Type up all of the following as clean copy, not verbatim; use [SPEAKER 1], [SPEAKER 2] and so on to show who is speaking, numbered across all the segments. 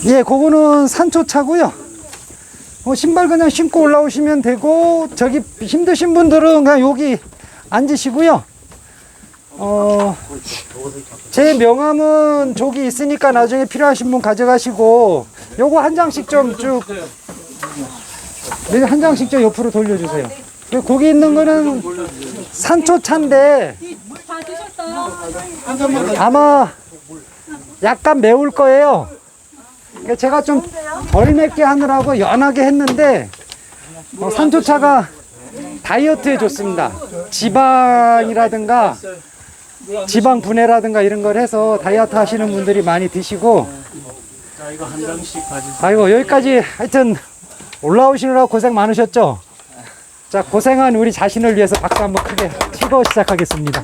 [SPEAKER 1] 예, 그거는 산초차고요. 신발 그냥 신고 올라오시면 되고, 저기 힘드신 분들은 그냥 여기 앉으시고요. 제 명함은 저기 있으니까 나중에 필요하신 분 가져가시고, 요거 한 장씩 좀 쭉, 한 장씩 좀 옆으로 돌려주세요. 거기 있는 거는 산초차인데, 아마 약간 매울 거예요. 제가 좀 덜 맵게 하느라고 연하게 했는데, 산초차가 다이어트에 좋습니다. 지방이라든가 지방 분해라든가 이런 걸 해서 다이어트 하시는 분들이 많이 드시고.
[SPEAKER 2] 자, 이거 한 장씩 가지세요.
[SPEAKER 1] 아이고, 여기까지 하여튼 올라오시느라 고생 많으셨죠? 자, 고생한 우리 자신을 위해서 박수 한번 크게 치고 시작하겠습니다.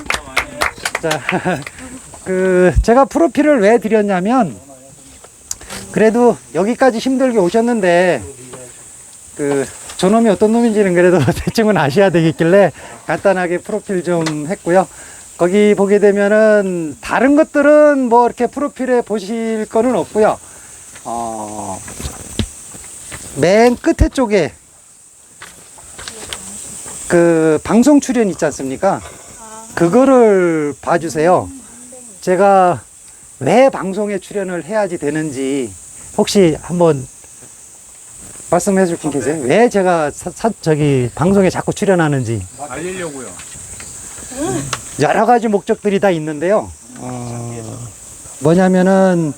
[SPEAKER 1] 자, 제가 프로필을 왜 드렸냐면, 그래도 여기까지 힘들게 오셨는데, 저놈이 어떤 놈인지는 그래도 대충은 아셔야 되겠길래 간단하게 프로필 좀 했고요. 거기 보게 되면은 다른 것들은 뭐 이렇게 프로필에 보실 거는 없고요. 맨 끝에 쪽에 방송 출연 있지 않습니까? 그거를 봐주세요. 제가 왜 방송에 출연을 해야지 되는지 혹시 한번 말씀해 줄 분 계세요? 왜 제가 저기 방송에 자꾸 출연하는지.
[SPEAKER 2] 알리려고요.
[SPEAKER 1] 여러 가지 목적들이 다 있는데요. 뭐냐면은,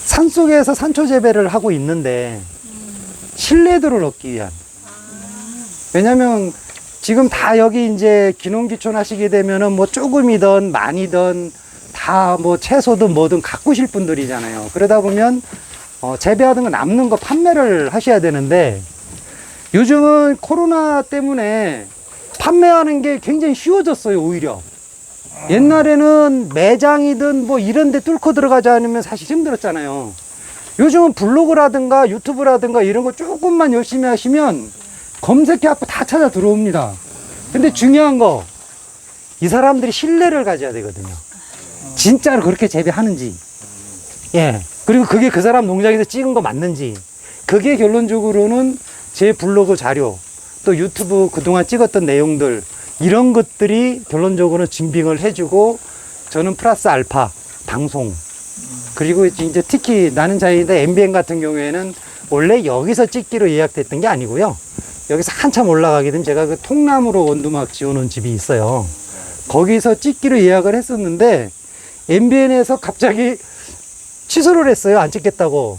[SPEAKER 1] 산속에서 산초 재배를 하고 있는데, 신뢰도를 얻기 위한. 왜냐면, 지금 다 여기 이제 귀농귀촌 하시게 되면은 뭐 조금이든 많이든 다 뭐 채소든 뭐든 가꾸실 분들이잖아요. 그러다 보면, 재배하던 거 남는 거 판매를 하셔야 되는데, 요즘은 코로나 때문에 판매하는 게 굉장히 쉬워졌어요, 오히려. 옛날에는 매장이든 뭐 이런 데 뚫고 들어가지 않으면 사실 힘들었잖아요. 요즘은 블로그라든가 유튜브라든가 이런 거 조금만 열심히 하시면 검색해갖고 다 찾아 들어옵니다. 근데 중요한 거, 이 사람들이 신뢰를 가져야 되거든요. 진짜로 그렇게 재배하는지. 예. 그리고 그게 그 사람 농장에서 찍은 거 맞는지. 그게 결론적으로는 제 블로그 자료, 또 유튜브 그동안 찍었던 내용들, 이런 것들이 결론적으로 증빙을 해주고, 저는 플러스 알파 방송, 그리고 이제 특히 나는 자연인데 MBN 같은 경우에는 원래 여기서 찍기로 예약됐던 게 아니고요. 여기서 한참 올라가게 되면 제가 그 통나무로 원두막 지어놓은 집이 있어요. 거기서 찍기로 예약을 했었는데 MBN에서 갑자기 취소를 했어요. 안 찍겠다고.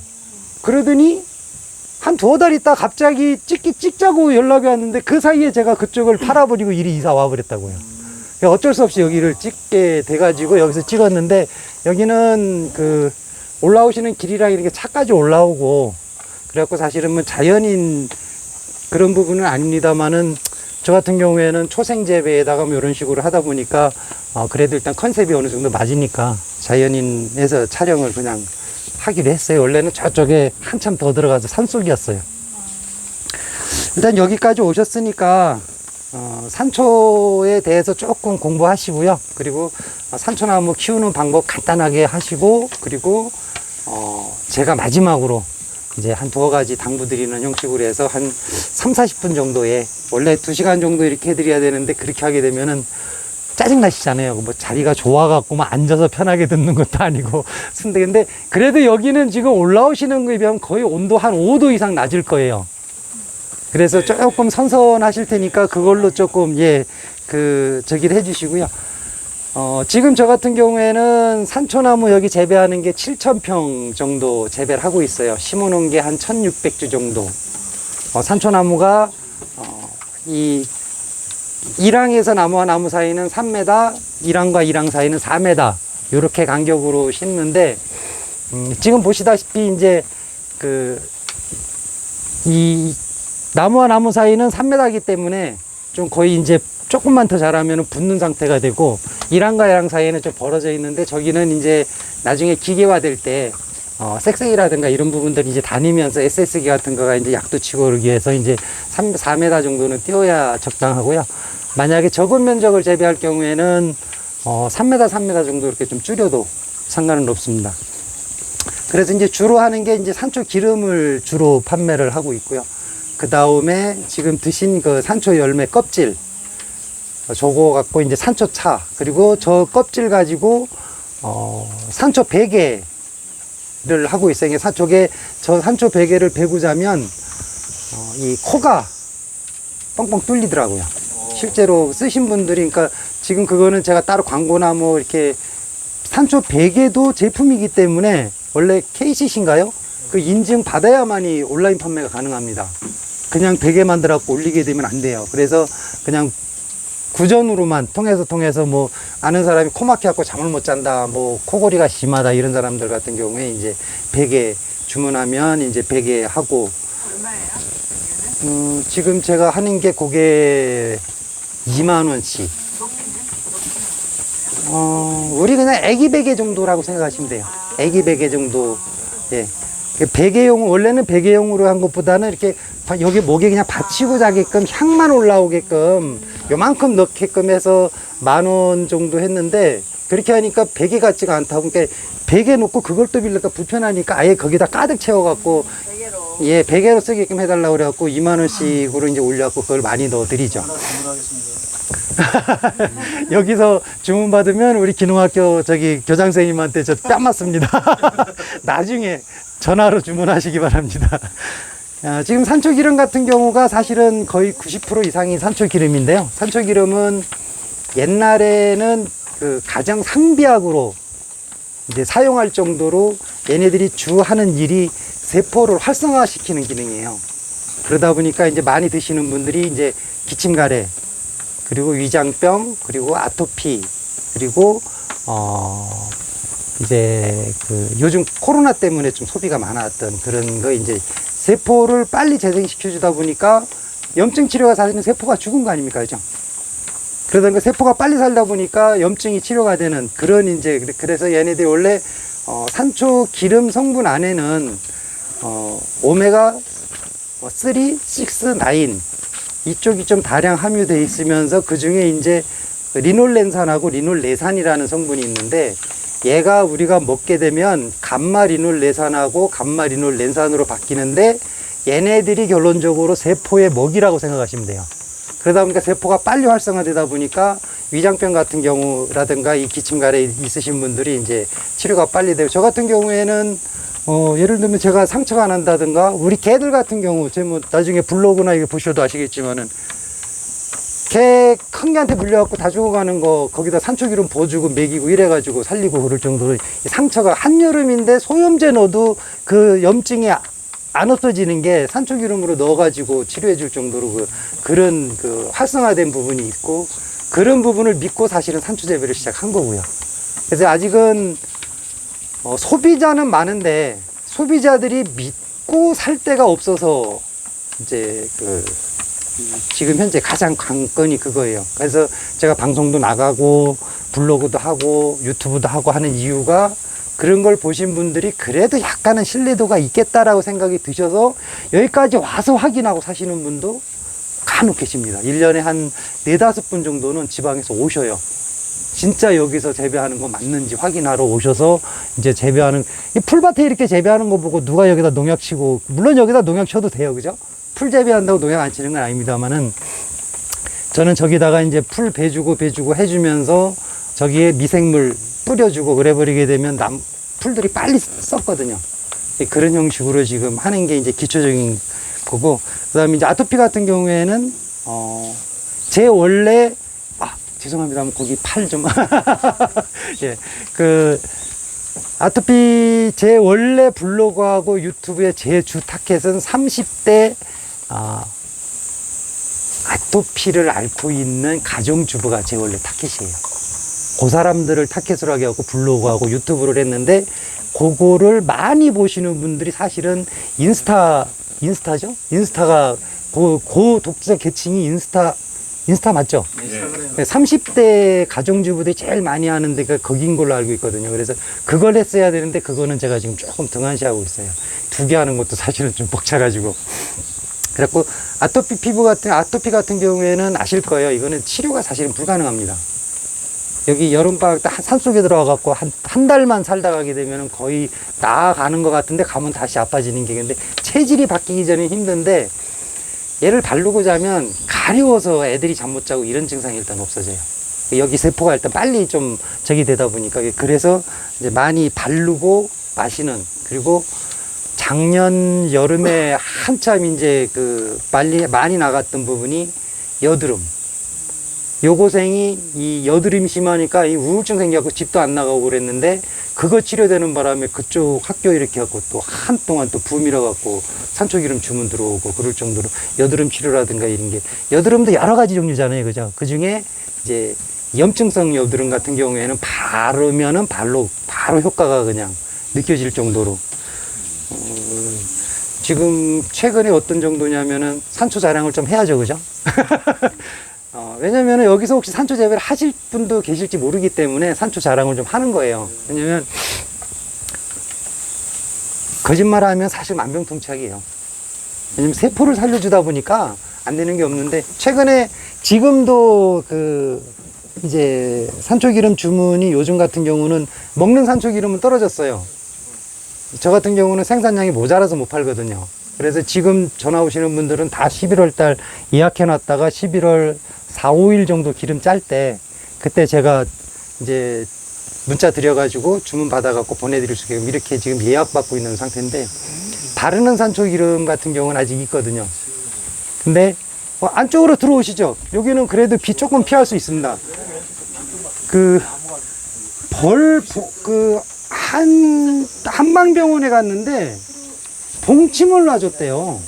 [SPEAKER 1] 그러더니 한 두어 달 있다 갑자기 찍자고 연락이 왔는데, 그 사이에 제가 그쪽을 팔아버리고 이리 이사 와버렸다고요. 어쩔 수 없이 여기를 찍게 돼가지고 여기서 찍었는데, 여기는 올라오시는 길이랑 이렇게 차까지 올라오고, 그래갖고 사실은 뭐 자연인 그런 부분은 아닙니다만은, 저 같은 경우에는 초생재배에다가 뭐 이런 식으로 하다 보니까, 그래도 일단 컨셉이 어느 정도 맞으니까 자연인에서 촬영을 그냥 하기로 했어요. 원래는 저쪽에 한참 더 들어가서 산속이었어요. 일단 여기까지 오셨으니까 산초에 대해서 조금 공부하시고요. 그리고 산초나무 키우는 방법 간단하게 하시고, 그리고 제가 마지막으로 이제 한 두어 가지 당부드리는 형식으로 해서 한 3, 40분 정도에, 원래 2시간 정도 이렇게 해드려야 되는데 그렇게 하게 되면은 짜증나시잖아요. 뭐 자리가 좋아갖고 막 앉아서 편하게 듣는 것도 아니고. 근데 그래도 여기는 지금 올라오시는 거에 비하면 거의 온도 한 5도 이상 낮을 거예요. 그래서 조금 선선하실 테니까 그걸로 조금, 저기를 해주시고요. 지금 저 같은 경우에는 산초나무 여기 재배하는 게 7,000평 정도 재배를 하고 있어요. 심어놓은 게 한 1,600주 정도. 산초나무가, 이랑에서 나무와 나무 사이는 3m, 이랑과 이랑 사이는 4m, 요렇게 간격으로 심는데, 지금 보시다시피 이제 이 나무와 나무 사이는 3m이기 때문에 좀 거의 이제 조금만 더 자라면 붙는 상태가 되고, 이랑과 이랑 사이에는 좀 벌어져 있는데, 저기는 이제 나중에 기계화될 때 색색이라든가 이런 부분들이 이제 다니면서 SS기 같은 거가 이제 약도 치고 그러기 위해서 이제 4m 정도는 띄워야 적당하고요. 만약에 적은 면적을 재배할 경우에는 3m, 3m 정도 이렇게 좀 줄여도 상관은 없습니다. 그래서 이제 주로 하는 게 이제 산초 기름을 주로 판매를 하고 있고요. 그 다음에 지금 드신 그 산초 열매 껍질, 저거 갖고 이제 산초차, 그리고 저 껍질 가지고, 산초 베개를 하고 있어요. 이게 저 산초 베개를 베고자면, 이 코가 뻥뻥 뚫리더라고요. 실제로 쓰신 분들이, 그러니까 지금 그거는 제가 따로 광고나 뭐 이렇게 산초 베개도 제품이기 때문에 원래 KCC인가요? 그 인증 받아야만이 온라인 판매가 가능합니다. 그냥 베개 만들어갖고 올리게 되면 안 돼요. 그래서 그냥 구전으로만 통해서 뭐 아는 사람이 코 막혀갖고 잠을 못 잔다, 뭐 코골이가 심하다 이런 사람들 같은 경우에 이제 베개 주문하면 이제 베개 하고.
[SPEAKER 3] 얼마예요?
[SPEAKER 1] 지금 제가 하는 게 그게 2만 원씩. 우리 그냥 애기 베개 정도라고 생각하시면 돼요. 애기 베개 정도. 예. 베개용, 원래는 베개용으로 한 것보다는 이렇게 여기 목에 그냥 받치고 자게끔 향만 올라오게끔 요만큼 넣게끔 해서 10,000원 정도 했는데, 그렇게 하니까 베개 같지가 않다고. 그러니까 베개 놓고 그걸 또 빌리니까 불편하니까 아예 거기다 가득 채워갖고,
[SPEAKER 3] 베개로.
[SPEAKER 1] 예, 베개로 쓰게끔 해달라고 그래갖고 2만 원씩으로 이제 올려갖고 그걸 많이 넣어드리죠.
[SPEAKER 2] 하나 주문하겠습니다.
[SPEAKER 1] 여기서 주문 받으면 우리 기농학교 저기 교장 선생님한테 저 뺨 맞습니다. 나중에 전화로 주문하시기 바랍니다. 지금 산초기름 같은 경우가 사실은 거의 90% 이상이 산초기름인데요. 산초기름은 옛날에는 그 가정 상비약으로 이제 사용할 정도로 얘네들이 주 하는 일이 세포를 활성화시키는 기능이에요. 그러다 보니까 이제 많이 드시는 분들이 이제 기침가래, 그리고 위장병, 그리고 아토피, 그리고 이제 그 요즘 코로나 때문에 좀 소비가 많았던 그런 거, 이제 세포를 빨리 재생시켜 주다 보니까 염증 치료가 사실은 세포가 죽은 거 아닙니까? 그죠? 그러다 보니까 세포가 빨리 살다 보니까 염증이 치료가 되는 그런, 이제 그래서 얘네들이 원래 산초 기름 성분 안에는 오메가 3, 6, 9 이쪽이 좀 다량 함유되어 있으면서 그 중에 이제 리놀렌산하고 리놀레산이라는 성분이 있는데, 얘가 우리가 먹게 되면 감마리놀레산하고 감마리놀렌산으로 바뀌는데, 얘네들이 결론적으로 세포의 먹이라고 생각하시면 돼요. 그러다 보니까 세포가 빨리 활성화되다 보니까 위장병 같은 경우라든가 이 기침가래 있으신 분들이 이제 치료가 빨리 되고, 저 같은 경우에는 예를 들면 제가 상처가 난다든가, 우리 개들 같은 경우, 제 뭐 나중에 블로그나 이거 보셔도 아시겠지만은, 개 큰 개한테 물려갖고 다 죽어가는 거 거기다 산초기름 부어주고 먹이고 이래가지고 살리고 그럴 정도로 이 상처가, 한여름인데 소염제 넣어도 그 염증이 안 없어지는 게 산초기름으로 넣어가지고 치료해 줄 정도로 그런 활성화된 부분이 있고, 그런 부분을 믿고 사실은 산초 재배를 시작한 거고요. 그래서 아직은 소비자는 많은데 소비자들이 믿고 살 데가 없어서 이제 지금 현재 가장 관건이 그거예요. 그래서 제가 방송도 나가고 블로그도 하고 유튜브도 하고 하는 이유가, 그런 걸 보신 분들이 그래도 약간은 신뢰도가 있겠다라고 생각이 드셔서 여기까지 와서 확인하고 사시는 분도 간혹 계십니다. 1년에 한 4-5분 정도는 지방에서 오셔요. 진짜 여기서 재배하는 거 맞는지 확인하러 오셔서 이제 재배하는, 이 풀밭에 이렇게 재배하는 거 보고 누가 여기다 농약 치고, 물론 여기다 농약 쳐도 돼요. 그죠? 풀 재배한다고 농약 안 치는 건 아닙니다만은, 저는 저기다가 이제 풀 배주고 해주면서 저기에 미생물 뿌려주고 그래버리게 되면 풀들이 빨리 썩거든요. 그런 형식으로 지금 하는 게 이제 기초적인 거고, 그 다음에 이제 아토피 같은 경우에는, 제 원래, 죄송합니다. 거기 팔 좀. 예. 아토피, 제 원래 블로그하고 유튜브의 제 주 타켓은 30대, 아토피를 앓고 있는 가정주부가 제 원래 타켓이에요. 그 사람들을 타켓으로 하게 하고 블로그하고 유튜브를 했는데, 그거를 많이 보시는 분들이 사실은 인스타죠? 인스타가, 그 독자 계층이 인스타 맞죠?
[SPEAKER 2] 네.
[SPEAKER 1] 30대 가정주부들이 제일 많이 하는 데가 거긴 걸로 알고 있거든요. 그래서 그걸 했어야 되는데, 그거는 제가 지금 조금 등한시하고 있어요. 2개 하는 것도 사실은 좀 벅차가지고. 그래갖고 아토피 같은 경우에는 아실 거예요. 이거는 치료가 사실은 불가능합니다. 여기 여름방학 때 산속에 들어가갖고 한 달만 살다 가게 되면 거의 나아가는 것 같은데 가면 다시 아파지는 게 근데 체질이 바뀌기 전에 힘든데 얘를 바르고 자면 가려워서 애들이 잠 못 자고 이런 증상이 일단 없어져요. 여기 세포가 일단 빨리 좀 저기 되다 보니까 그래서 이제 많이 바르고 마시는 그리고 작년 여름에 한참 이제 그 많이 나갔던 부분이 여드름. 여고생이 이 여드름이 심하니까 이 우울증 생겨갖고 집도 안 나가고 그랬는데 그거 치료되는 바람에 그쪽 학교 이렇게 갖고 또 한동안 또 붐이라 갖고 산초기름 주문 들어오고 그럴 정도로 여드름 치료라든가 이런 게 여드름도 여러 가지 종류잖아요. 그죠? 그 중에 이제 염증성 여드름 같은 경우에는 바르면은 바로 효과가 그냥 느껴질 정도로 지금 최근에 어떤 정도냐면은 산초 자랑을 좀 해야죠. 그죠? 왜냐면 여기서 혹시 산초 재배를 하실 분도 계실지 모르기 때문에 산초 자랑을 좀 하는 거예요. 왜냐면 거짓말하면 사실 만병통치약이에요. 왜냐면 세포를 살려주다 보니까 안 되는 게 없는데 최근에 지금도 그 이제 산초기름 주문이 요즘 같은 경우는 먹는 산초기름은 떨어졌어요. 저 같은 경우는 생산량이 모자라서 못 팔거든요. 그래서 지금 전화 오시는 분들은 다 11월 달 예약해 놨다가 11월 4, 5일 정도 기름 짤 때 그때 제가 이제 문자 드려가지고 주문 받아갖고 보내드릴 수 있게 이렇게 지금 예약받고 있는 상태인데 바르는 산초 기름 같은 경우는 아직 있거든요. 근데 안쪽으로 들어오시죠. 여기는 그래도 비 조금 피할 수 있습니다. 한방병원에 갔는데 봉침을 놔줬대요.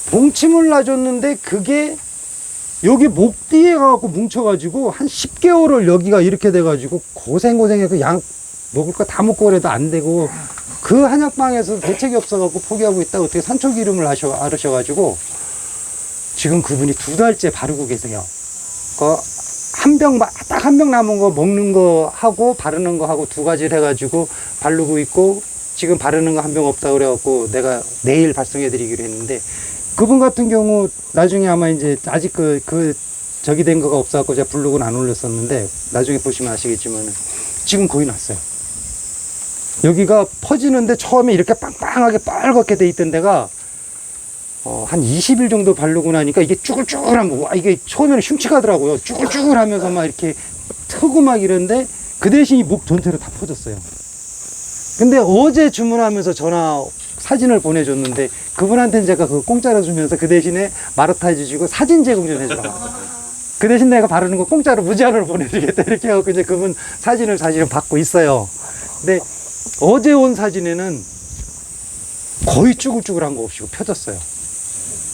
[SPEAKER 1] 봉침을 놔줬는데 그게 여기 목 뒤에 가갖고 뭉쳐가지고 한 10개월을 여기가 이렇게 돼가지고 고생해서 약 먹을 거 다 먹고 그래도 안 되고 그 한약방에서 대책이 없어갖고 포기하고 있다가 어떻게 산초기름을 앓으셔가지고 지금 그분이 2달째 바르고 계세요. 딱 한 병 남은 거 먹는 거 하고 바르는 거 하고 2가지를 해가지고 바르고 있고 지금 바르는 거 한 병 없다 그래갖고 내가 내일 발송해드리기로 했는데 그분 같은 경우 나중에 아마 이제 아직 저기 된 거가 없어갖고 제가 블로그는 안 올렸었는데 나중에 보시면 아시겠지만 지금 거의 났어요. 여기가 퍼지는데 처음에 이렇게 빵빵하게 빨갛게 돼 있던 데가 한 20일 정도 바르고 나니까 이게 쭈글쭈글한 거, 이게 처음에는 흉측하더라고요. 쭈글쭈글 하면서 막 이렇게 트고 막 이런데 그 대신 이 목 전체로 다 퍼졌어요. 근데 어제 주문하면서 사진을 보내줬는데 그분한테는 제가 그거 공짜로 주면서 그 대신에 마라타 해주시고 사진 제공 좀 해줘라. 그 대신 내가 바르는 거 공짜로 무제한으로 보내주겠다. 이렇게 해갖고 이제 그분 사진을 받고 있어요. 근데 어제 온 사진에는 거의 쭈글쭈글한 거 없이 펴졌어요.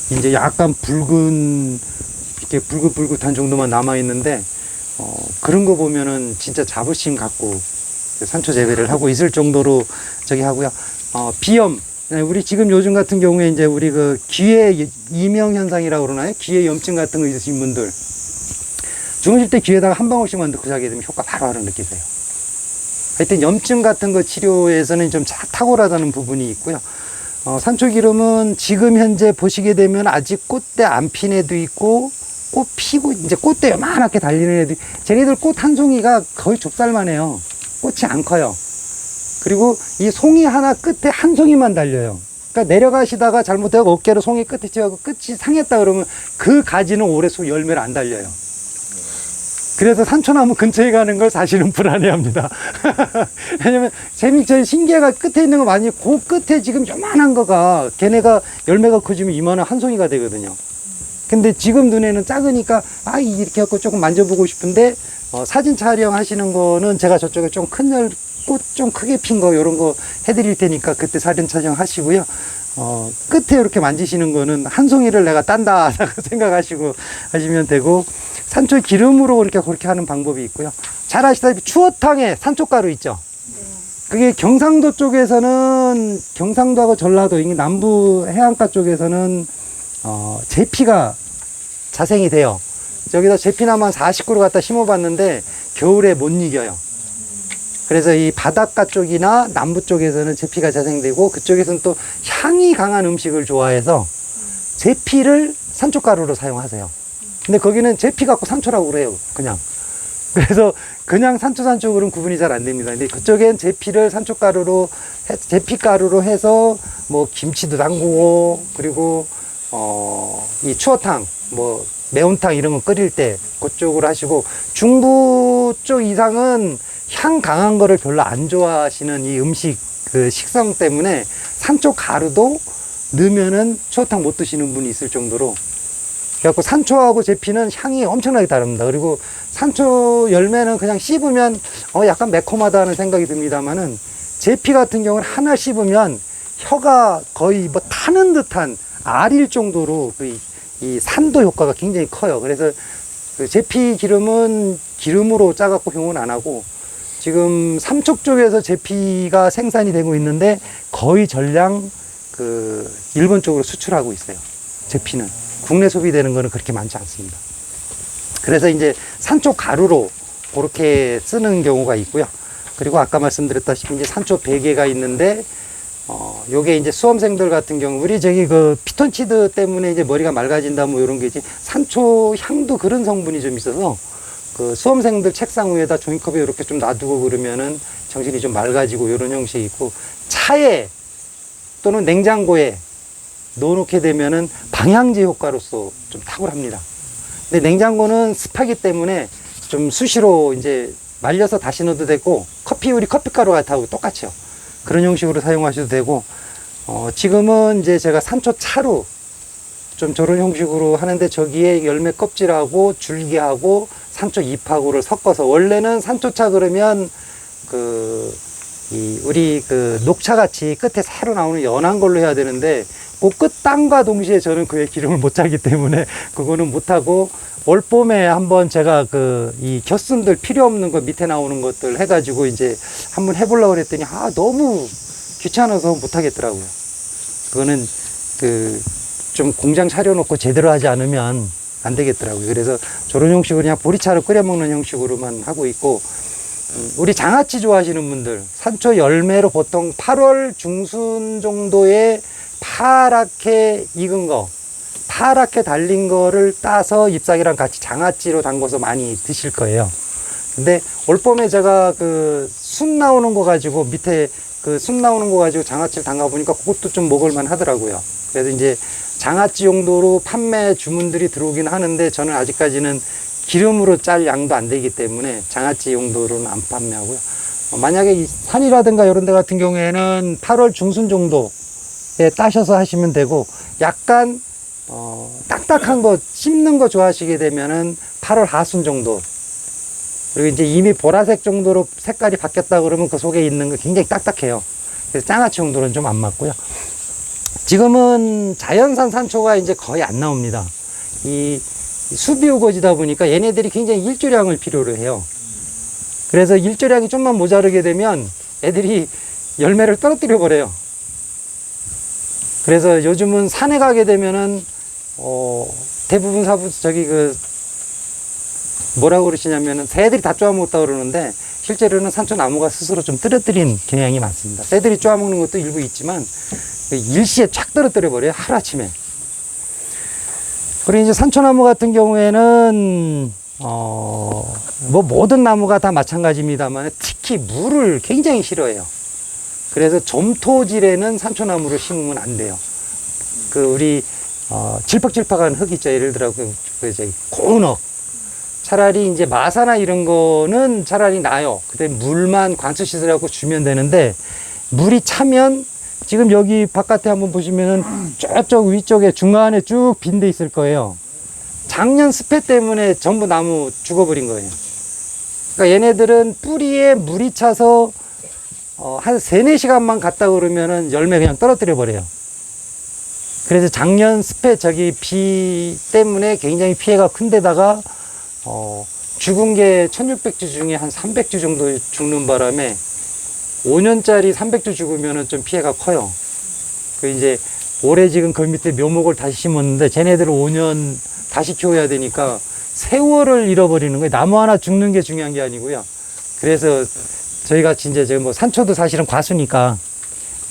[SPEAKER 1] 이제 약간 이렇게 붉긋붉긋한 정도만 남아있는데, 그런 거 보면은 진짜 자부심 갖고 산초 재배를 하고 있을 정도로 저기 하고요. 비염. 우리 지금 요즘 같은 경우에 이제 우리 그 귀에 이명 현상이라고 그러나요? 귀에 염증 같은 거 있으신 분들. 주무실 때 귀에다가 한 방울씩만 넣고 자게 되면 효과 바로 느끼세요. 하여튼 염증 같은 거 치료에서는 좀 탁월하다는 부분이 있고요. 산초기름은 지금 현재 보시게 되면 아직 꽃대 안 핀 애도 있고 꽃 피고 이제 꽃대 요만하게 달리는 애도 쟤네들 꽃 한 송이가 거의 좁쌀만 해요. 꽃이 안 커요. 그리고 이 송이 하나 끝에 한 송이만 달려요. 그러니까 내려가시다가 잘못되고 어깨로 송이 끝에 튀어가고 끝이 상했다 그러면 그 가지는 오래 열매를 안 달려요. 그래서 산초나무 근처에 가는 걸 사실은 불안해합니다. 왜냐면 제일 신기해가 끝에 있는 거 많이 그 끝에 지금 요만한 거가 걔네가 열매가 커지면 이만한 한 송이가 되거든요. 근데 지금 눈에는 작으니까 이렇게 해갖고 조금 만져보고 싶은데 사진 촬영하시는 거는 제가 저쪽에 좀 큰 꽃 좀 크게 핀 거 요런 거 해드릴 테니까 그때 사진 촬영 하시고요. 끝에 이렇게 만지시는 거는 한 송이를 내가 딴다 생각하시고 하시면 되고 산초 기름으로 그렇게 하는 방법이 있고요. 잘 아시다시피 추어탕에 산초가루 있죠. 그게 경상도 쪽에서는 경상도하고 전라도 이 남부 해안가 쪽에서는 제피가 자생이 돼요. 저기다 제피나무 한 40그루 갖다 심어봤는데 겨울에 못 이겨요. 그래서 이 바닷가 쪽이나 남부 쪽에서는 제피가 자생되고 그쪽에서는 또 향이 강한 음식을 좋아해서 제피를 산초가루로 사용하세요. 근데 거기는 제피 갖고 산초라고 그래요. 그냥 그래서 그냥 산초그는 구분이 잘 안 됩니다. 근데 그쪽엔 제피를 제피가루로 해서 뭐 김치도 담그고, 그리고 이 추어탕, 뭐 매운탕 이런 거 끓일 때 그쪽으로 하시고, 중부 쪽 이상은 향 강한 거를 별로 안 좋아하시는 이 음식 그 식성 때문에 산초 가루도 넣으면은 추어탕 못 드시는 분이 있을 정도로, 그래갖고 산초하고 제피는 향이 엄청나게 다릅니다. 그리고 산초 열매는 그냥 씹으면 약간 매콤하다는 생각이 듭니다만은, 제피 같은 경우는 하나 씹으면 혀가 거의 뭐 타는 듯한 아릴 정도로 이 산도 효과가 굉장히 커요. 그래서 그 제피 기름은 기름으로 짜갖고 병원 안 하고, 지금 삼척 쪽에서 제피가 생산이 되고 있는데 거의 전량 그 일본 쪽으로 수출하고 있어요. 제피는 국내 소비되는 거는 그렇게 많지 않습니다. 그래서 이제 산초 가루로 그렇게 쓰는 경우가 있고요. 그리고 아까 말씀드렸다시피 이제 산초 베개가 있는데, 요게 이제 수험생들 같은 경우, 우리 저기 그 피톤치드 때문에 이제 머리가 맑아진다 뭐 이런 게 있지, 산초 향도 그런 성분이 좀 있어서 그 수험생들 책상 위에다 종이컵에 이렇게 좀 놔두고 그러면은 정신이 좀 맑아지고 이런 형식이 있고, 차에 또는 냉장고에 넣어놓게 되면은 방향제 효과로서 좀 탁월합니다. 근데 냉장고는 습하기 때문에 좀 수시로 이제 말려서 다시 넣어도 되고, 우리 커피가루 같하고 똑같죠. 그런 형식으로 사용하셔도 되고, 지금은 이제 제가 산초 차로 좀 저런 형식으로 하는데, 저기에 열매 껍질하고 줄기하고 산초 잎하고를 섞어서, 원래는 산초차 그러면 우리 그 녹차 같이 끝에 새로 나오는 연한 걸로 해야 되는데, 그 끝땅과 동시에 저는 그의 기름을 못 짜기 때문에 그거는 못하고, 올 봄에 한번 제가 이 곁순들 필요 없는 거 밑에 나오는 것들 해가지고 이제 한번 해보려고 그랬더니, 너무 귀찮아서 못하겠더라고요. 그거는 좀 공장 차려놓고 제대로 하지 않으면 안 되겠더라고요. 그래서 저런 형식으로 그냥 보리차로 끓여 먹는 형식으로만 하고 있고, 우리 장아찌 좋아하시는 분들, 산초 열매로 보통 8월 중순 정도에 파랗게 익은 거, 파랗게 달린 거를 따서 잎사귀랑 같이 장아찌로 담궈서 많이 드실 거예요. 근데 올 봄에 제가 순 나오는 거 가지고, 밑에 순 나오는 거 가지고 장아찌를 담가 보니까 그것도 좀 먹을만 하더라고요. 그래서 이제 장아찌 용도로 판매 주문들이 들어오긴 하는데, 저는 아직까지는 기름으로 짤 양도 안 되기 때문에 장아찌 용도로는 안 판매하고요. 만약에 이 산이라든가 이런 데 같은 경우에는 8월 중순 정도에 따셔서 하시면 되고, 약간 딱딱한 거 씹는 거 좋아하시게 되면은 8월 하순 정도, 그리고 이제 이미 보라색 정도로 색깔이 바뀌었다 그러면 그 속에 있는 거 굉장히 딱딱해요. 그래서 장아찌 용도는 좀 안 맞고요. 지금은 자연산 산초가 이제 거의 안 나옵니다. 이 수비 우거지다 보니까 얘네들이 굉장히 일조량을 필요로 해요. 그래서 일조량이 좀만 모자르게 되면 애들이 열매를 떨어뜨려 버려요. 그래서 요즘은 산에 가게 되면은 대부분 뭐라고 그러시냐면은 새들이 다 쪼아먹었다 그러는데, 실제로는 산초나무가 스스로 좀 떨어뜨린 경향이 많습니다. 새들이 쪼아먹는 것도 일부 있지만 일시에 쫙 떨어뜨려 버려요, 하루아침에. 그리고 이제 산초나무 같은 경우에는 뭐 모든 나무가 다 마찬가지입니다만, 특히 물을 굉장히 싫어해요. 그래서 점토질에는 산초나무를 심으면 안 돼요. 우리 질퍽질퍽한 흙 있죠. 예를 들어 고운 흙. 차라리 이제 마사나 이런 거는 차라리 나요. 그때 물만 관수 시설하고 주면 되는데, 물이 차면, 지금 여기 바깥에 한번 보시면은 저쪽 위쪽에 중간에 쭉 빈 데 있을 거예요. 작년 습해 때문에 전부 나무 죽어버린 거예요. 그러니까 얘네들은 뿌리에 물이 차서 한 3-4시간만 갔다 그러면은 열매 그냥 떨어뜨려 버려요. 그래서 작년 습해 비 때문에 굉장히 피해가 큰 데다가 죽은 게 1600주 중에 한 300주 정도 죽는 바람에 5년짜리 300주 죽으면은 좀 피해가 커요. 이제 올해 지금 그 밑에 묘목을 다시 심었는데, 쟤네들을 5년 다시 키워야 되니까 세월을 잃어버리는 거예요. 나무 하나 죽는 게 중요한 게 아니고요. 그래서 저희가 진짜 뭐 산초도 사실은 과수니까,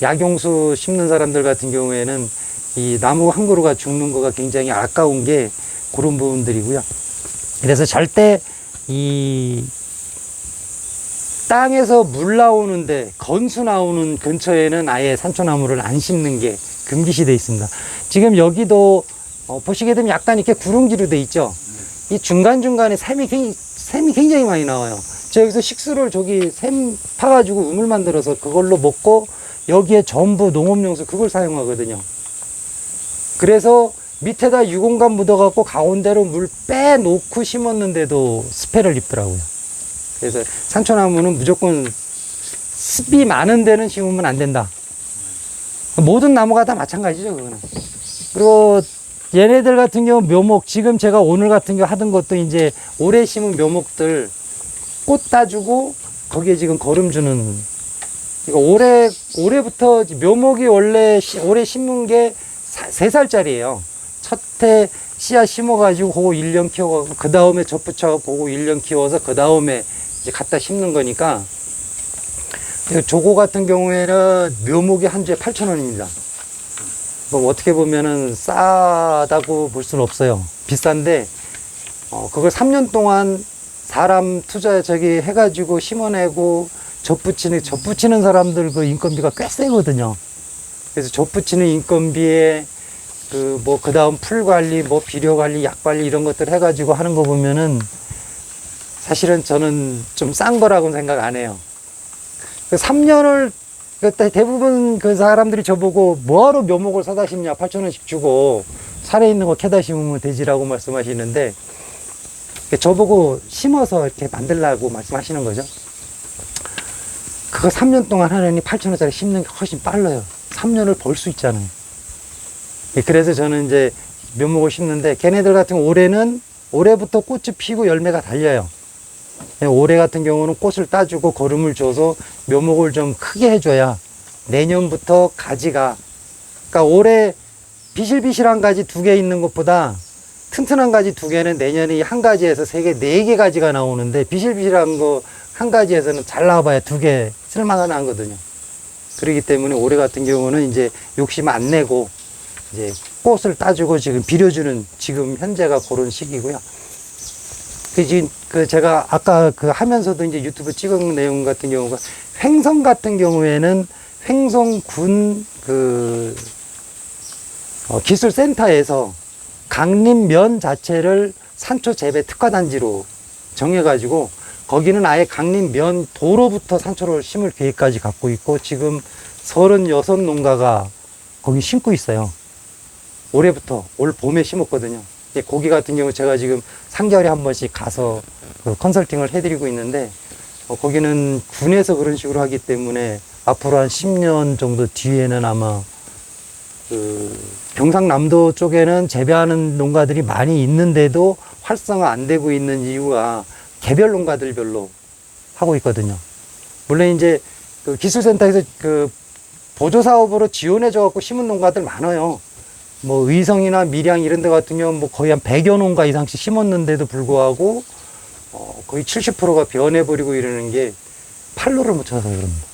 [SPEAKER 1] 약용수 심는 사람들 같은 경우에는 이 나무 한 그루가 죽는 거가 굉장히 아까운 게 그런 부분들이고요. 그래서 절대 이 땅에서 물 나오는데 건수 나오는 근처에는 아예 산초나무를 안 심는 게 금기시 돼 있습니다. 지금 여기도 보시게 되면 약간 이렇게 구릉지로 돼 있죠. 이 중간중간에 샘이 굉장히 많이 나와요. 저 여기서 식수를 저기 샘 파가지고 우물 만들어서 그걸로 먹고 여기에 전부 농업용수 그걸 사용하거든요. 그래서 밑에다 유공간 묻어갖고 가운데로 물 빼놓고 심었는데도 스패를 입더라고요. 그래서 산초나무는 무조건 습이 많은 데는 심으면 안 된다. 모든 나무가 다 마찬가지죠, 그거는. 그리고 얘네들 같은 경우 묘목, 지금 제가 오늘 같은 경우 하던 것도 이제 올해 심은 묘목들 꽃 따주고 거기에 지금 거름 주는, 이거 올해부터 묘목이 원래 올해 심은 게 3살짜리예요. 첫해 씨앗 심어가지고 그거 1년 키워가지고 그 다음에 젖 붙여가지고 그거 1년 키워서 그 다음에 이제 갖다 심는 거니까. 조고 같은 경우에는 묘목이 한 주에 8,000원입니다. 뭐 어떻게 보면은 싸다고 볼 수는 없어요. 비싼데, 그걸 3년 동안 사람 투자 해가지고 심어내고 젖 붙이는 사람들 그 인건비가 꽤 세거든요. 그래서 젖 붙이는 인건비에 그 다음 풀 관리, 비료 관리, 약 관리 이런 것들 해가지고 하는 거 보면은 사실은 저는 좀 싼 거라고는 생각 안 해요. 3년을, 대부분 그 사람들이 저보고 뭐하러 묘목을 사다 심냐, 8,000원씩 주고 산에 있는 거 캐다 심으면 되지라고 말씀하시는데, 저보고 심어서 이렇게 만들라고 말씀하시는 거죠. 그거 3년 동안 하느니 8,000원짜리 심는 게 훨씬 빨라요. 3년을 벌 수 있잖아요. 그래서 저는 이제 묘목을 심는데, 걔네들 같은 경우 올해부터 꽃이 피고 열매가 달려요. 올해 같은 경우는 꽃을 따주고 거름을 줘서 묘목을 좀 크게 해줘야 내년부터 가지가, 그러니까 올해 비실비실한 가지 2개 있는 것보다 튼튼한 가지 2개는 내년에 한 가지에서 3개, 4개 가지가 나오는데, 비실비실한 거 한 가지에서는 잘 나와봐야 2개 쓸만하거든요. 그렇기 때문에 올해 같은 경우는 이제 욕심 안 내고 이제 꽃을 따주고 지금 비료주는 지금 현재가 그런 시기고요. 제가 아까 하면서도 이제 유튜브 찍은 내용 같은 경우가, 횡성 같은 경우에는 횡성군 기술센터에서 강림면 자체를 산초 재배 특화단지로 정해가지고, 거기는 아예 강림면 도로부터 산초를 심을 계획까지 갖고 있고, 지금 36농가가 거기 심고 있어요. 올해부터, 올 봄에 심었거든요. 거기 같은 경우 제가 지금 3개월에 한 번씩 가서 컨설팅을 해드리고 있는데, 거기는 군에서 그런 식으로 하기 때문에 앞으로 한 10년 정도 뒤에는 아마 경상남도 쪽에는 재배하는 농가들이 많이 있는데도 활성화 안 되고 있는 이유가 개별 농가들별로 하고 있거든요. 물론 이제 기술센터에서 보조사업으로 지원해줘 갖고 심은 농가들 많아요. 의성이나 밀양 이런 데 같은 경우는 거의 한 100여 농가 이상씩 심었는데도 불구하고 거의 70%가 변해버리고 이러는 게 판로를 못 찾아서 그럽니다.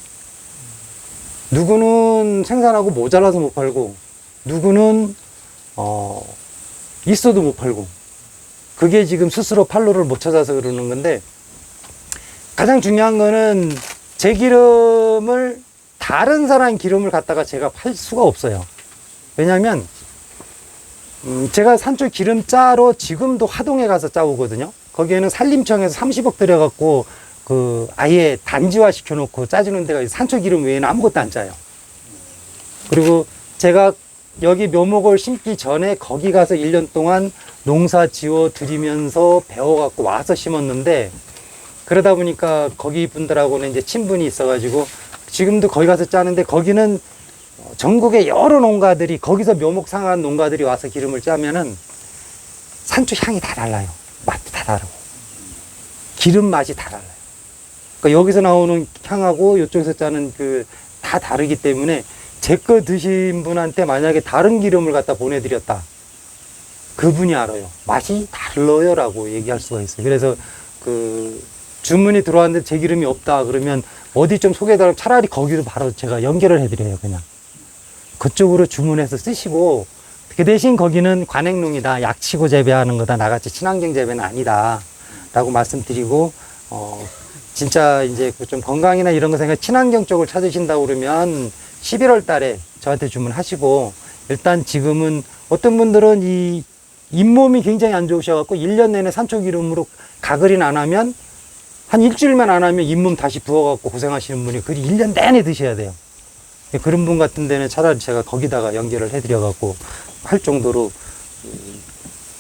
[SPEAKER 1] 누구는 생산하고 모자라서 못 팔고, 누구는 있어도 못 팔고, 그게 지금 스스로 판로를 못 찾아서 그러는 건데, 가장 중요한 거는 제 기름을 다른 사람 기름을 갖다가 제가 팔 수가 없어요. 왜냐면 제가 산초 기름 짜로 지금도 하동에 가서 짜오거든요. 거기에는 산림청에서 30억 들여갖고 아예 단지화 시켜놓고 짜주는 데가 산초 기름 외에는 아무것도 안 짜요. 그리고 제가 여기 묘목을 심기 전에 거기 가서 1년 동안 농사 지어 드리면서 배워갖고 와서 심었는데, 그러다 보니까 거기 분들하고는 이제 친분이 있어가지고 지금도 거기 가서 짜는데, 거기는 전국의 여러 농가들이, 거기서 묘목 상한 농가들이 와서 기름을 짜면은 산초 향이 다 달라요. 맛도 다 다르고 기름 맛이 다 달라요. 그러니까 여기서 나오는 향하고 이쪽에서 짜는 다 다르기 때문에, 제 거 드신 분한테 만약에 다른 기름을 갖다 보내드렸다, 그분이 알아요. 맛이 달라요 라고 얘기할 수가 있어요. 그래서 주문이 들어왔는데 제 기름이 없다 그러면 어디 좀 소개해달라면 차라리 거기로 바로 제가 연결을 해드려요. 그냥 그쪽으로 주문해서 쓰시고, 그 대신 거기는 관행농이다, 약치고 재배하는 거다, 나같이 친환경 재배는 아니다, 라고 말씀드리고, 진짜 이제 그 좀 건강이나 이런 거 생각 친환경 쪽을 찾으신다고 그러면 11월 달에 저한테 주문하시고, 일단 지금은 어떤 분들은 이 잇몸이 굉장히 안 좋으셔갖고 1년 내내 산초기름으로 가글인 안 하면 한 일주일만 안 하면 잇몸 다시 부어갖고 고생하시는 분이 그리 1년 내내 드셔야 돼요. 그런 분 같은 데는 차라리 제가 거기다가 연결을 해드려갖고 할 정도로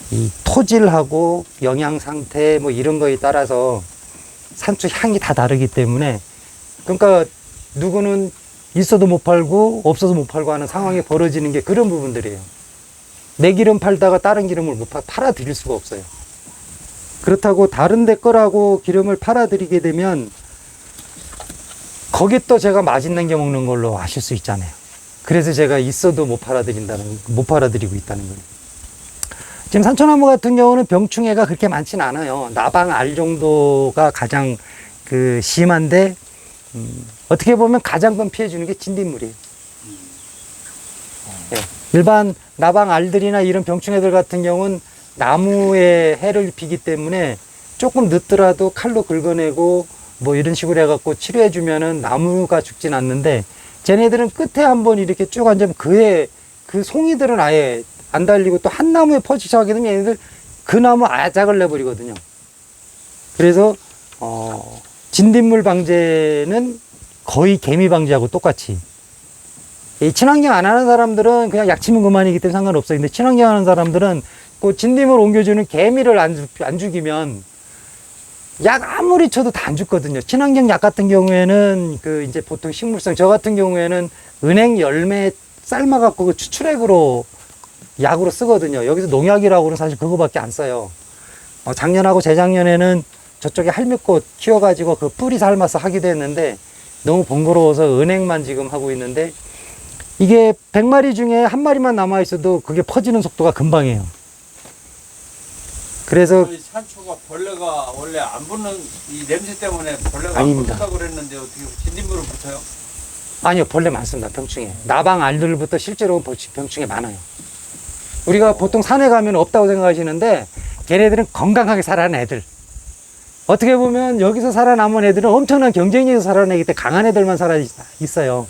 [SPEAKER 1] 이 토질하고 영양 상태 뭐 이런 거에 따라서 산초 향이 다 다르기 때문에, 그러니까 누구는 있어도 못 팔고 없어서 못 팔고 하는 상황이 벌어지는 게 그런 부분들이에요. 내 기름 팔다가 다른 기름을 못 팔아 드릴 수가 없어요. 그렇다고 다른 데 거라고 기름을 팔아 드리게 되면 거기 또 제가 마진 남겨 먹는 걸로 아실 수 있잖아요. 그래서 제가 있어도 못 팔아 드리고 있다는 거예요. 지금 산초나무 같은 경우는 병충해가 그렇게 많지는 않아요. 나방 알 정도가 가장 그 심한데, 어떻게 보면 가장 큰 피해 주는 게 진딧물이에요. 네. 일반 나방 알들이나 이런 병충해들 같은 경우는 나무에 해를 입히기 때문에 조금 늦더라도 칼로 긁어내고 뭐 이런 식으로 해갖고 치료해 주면은 나무가 죽진 않는데, 쟤네들은 끝에 한번 이렇게 쭉 앉으면 그 송이들은 아예 안 달리고 또 한 나무에 퍼지기 시작하게 되면 얘네들 그 나무 아작을 내버리거든요. 그래서 진딧물 방제는 거의 개미 방제하고 똑같이, 이 친환경 안 하는 사람들은 그냥 약 치면 그만이기 때문에 상관없어요. 근데 친환경 하는 사람들은 그 진딧물 옮겨주는 개미를 안 죽이면 약 아무리 쳐도 다 안 죽거든요. 친환경 약 같은 경우에는 그 이제 보통 식물성, 저 같은 경우에는 은행 열매 삶아갖고 그 추출액으로 약으로 쓰거든요. 여기서 농약이라고는 사실 그거밖에 안 써요. 작년하고 재작년에는 저쪽에 할미꽃 키워가지고 그 뿌리 삶아서 하기도 했는데 너무 번거로워서 은행만 지금 하고 있는데, 이게 100마리 중에 한 마리만 남아있어도 그게 퍼지는 속도가 금방이에요. 그래서
[SPEAKER 3] 산초가 벌레가 원래 안 붙는 이 냄새 때문에 벌레가
[SPEAKER 1] 아닙니다.
[SPEAKER 3] 안 붙다고 그랬는데 어떻게 진딧물은 붙어요?
[SPEAKER 1] 아니요, 벌레 많습니다. 병충해. 나방 알들부터 실제로 병충해 많아요. 우리가 보통 산에 가면 없다고 생각하시는데 걔네들은 건강하게 살아가는 애들. 어떻게 보면 여기서 살아남은 애들은 엄청난 경쟁력에서 살아내기 때문에 강한 애들만 살아 있어요.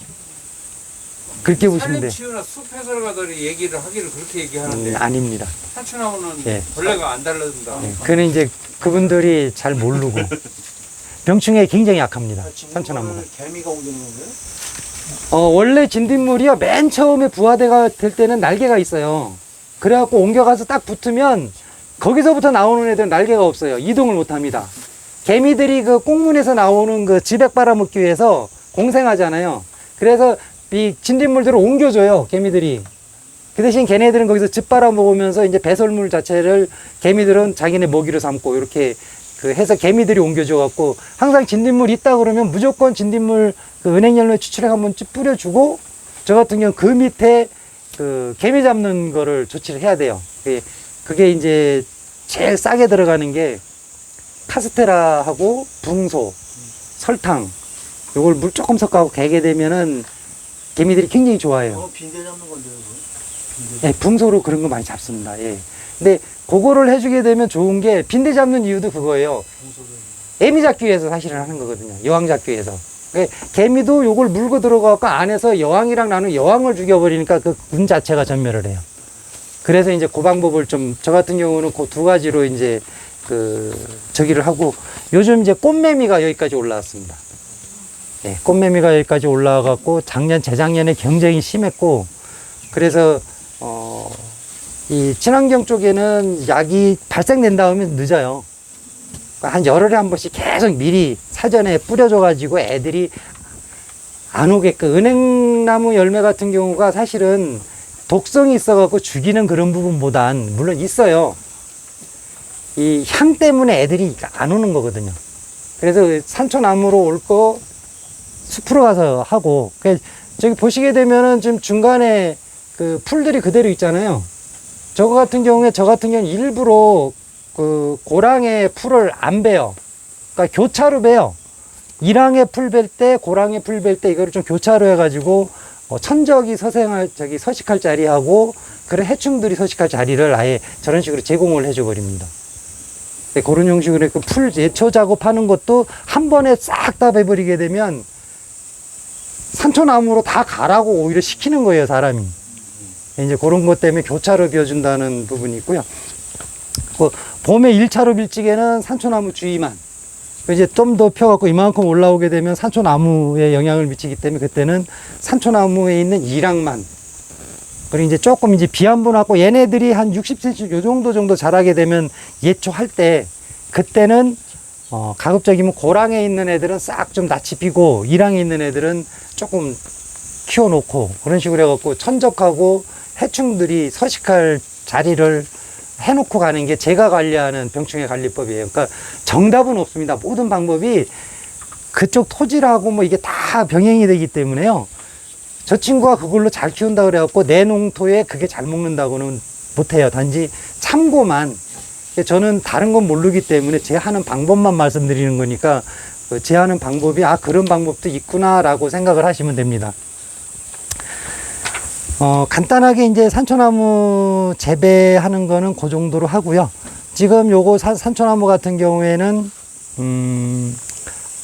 [SPEAKER 1] 그렇게 보시면 돼요.
[SPEAKER 3] 산림치유나 숲해설가들이 얘기를 하기를 그렇게 얘기하는데
[SPEAKER 1] 아닙니다.
[SPEAKER 3] 산초나무는
[SPEAKER 1] 예.
[SPEAKER 3] 벌레가 안 달라든다.
[SPEAKER 1] 그는 이제 그분들이 잘 모르고 병충해에 굉장히 약합니다. 산초나무가.
[SPEAKER 2] 개미가 옮기는 건가요?
[SPEAKER 1] 원래 진딧물이요, 맨 처음에 부화대가 될 때는 날개가 있어요. 그래갖고 옮겨가서 딱 붙으면 거기서부터 나오는 애들은 날개가 없어요. 이동을 못 합니다. 개미들이 그 꽁문에서 나오는 그 지백 빨아먹기 위해서 공생하잖아요. 그래서 이 진딧물들을 옮겨줘요, 개미들이. 그 대신 걔네들은 거기서 즙 빨아먹으면서 이제 배설물 자체를 개미들은 자기네 먹이로 삼고 이렇게 그 해서 개미들이 옮겨줘갖고 항상 진딧물 있다 그러면 무조건 진딧물 그 은행열매 추출액 한번 쭉 뿌려주고, 저 같은 경우 그 밑에 그 개미 잡는 거를 조치를 해야 돼요. 그게 이제 제일 싸게 들어가는 게 카스테라하고 붕소, 설탕, 요걸 물 조금 섞어갖고 개게 되면은 개미들이 굉장히 좋아해요.
[SPEAKER 2] 빈대 잡는 건데요,
[SPEAKER 1] 예, 붕소로 그런 거 많이 잡습니다. 예. 근데 그거를 해주게 되면 좋은 게, 빈대 잡는 이유도 그거예요. 애미 잡기 위해서 사실은 하는 거거든요. 여왕 잡기 위해서. 개미도 요걸 물고 들어가고 안에서 여왕이랑 나는 여왕을 죽여버리니까 그 군 자체가 전멸을 해요. 그래서 이제 그 방법을 좀, 저 같은 경우는 그 두 가지로 이제 저기를 하고, 요즘 이제 꽃매미가 여기까지 올라왔습니다. 예, 꽃매미가 여기까지 올라와갖고 재작년에 굉장히 심했고, 그래서 이 친환경 쪽에는 약이 발생된 다음에 늦어요. 한 열흘에 한 번씩 계속 미리 사전에 뿌려줘가지고 애들이 안 오게끔. 은행나무 열매 같은 경우가 사실은 독성이 있어갖고 죽이는 그런 부분보단, 물론 있어요. 이 향 때문에 애들이 안 오는 거거든요. 그래서 산초나무로 올 거 숲으로 가서 하고, 저기 보시게 되면은 지금 중간에 그 풀들이 그대로 있잖아요. 저 같은 경우는 일부러 그 고랑의 풀을 안 베요. 그러니까 교차로 베요. 일항의 풀 벨 때, 고랑의 풀 벨 때 이거를 좀 교차로 해가지고 천적이 서식할 자리하고 그런 해충들이 서식할 자리를 아예 저런 식으로 제공을 해줘 버립니다. 네, 그런 형식으로 그 풀 예초 작업하는 것도 한 번에 싹 다 베버리게 되면 산초나무로 다 가라고 오히려 시키는 거예요, 사람이. 이제 그런 것 때문에 교차로 비워준다는 부분이 있고요. 그 봄에 1차로 빌지개는 산초나무 주위만. 이제 좀 더 펴갖고 이만큼 올라오게 되면 산초나무에 영향을 미치기 때문에 그때는 산초나무에 있는 이랑만. 그리고 이제 조금 이제 비 한 번 왔고 얘네들이 한 60cm 요 정도 자라게 되면 예초 할 때 그때는 가급적이면 고랑에 있는 애들은 싹 좀 낯이 비고 이랑에 있는 애들은 조금 키워놓고 그런 식으로 해갖고 천적하고 해충들이 서식할 자리를 해놓고 가는 게 제가 관리하는 병충해 관리법이에요. 그러니까 정답은 없습니다. 모든 방법이 그쪽 토질하고 뭐 이게 다 병행이 되기 때문에요. 저 친구가 그걸로 잘 키운다 그래갖고 내 농토에 그게 잘 먹는다고는 못해요. 단지 참고만. 저는 다른 건 모르기 때문에 제 하는 방법만 말씀드리는 거니까 제 하는 방법이 그런 방법도 있구나라고 생각을 하시면 됩니다. 간단하게 이제 산초나무 재배하는 거는 그 정도로 하고요. 지금 요거 산초나무 같은 경우에는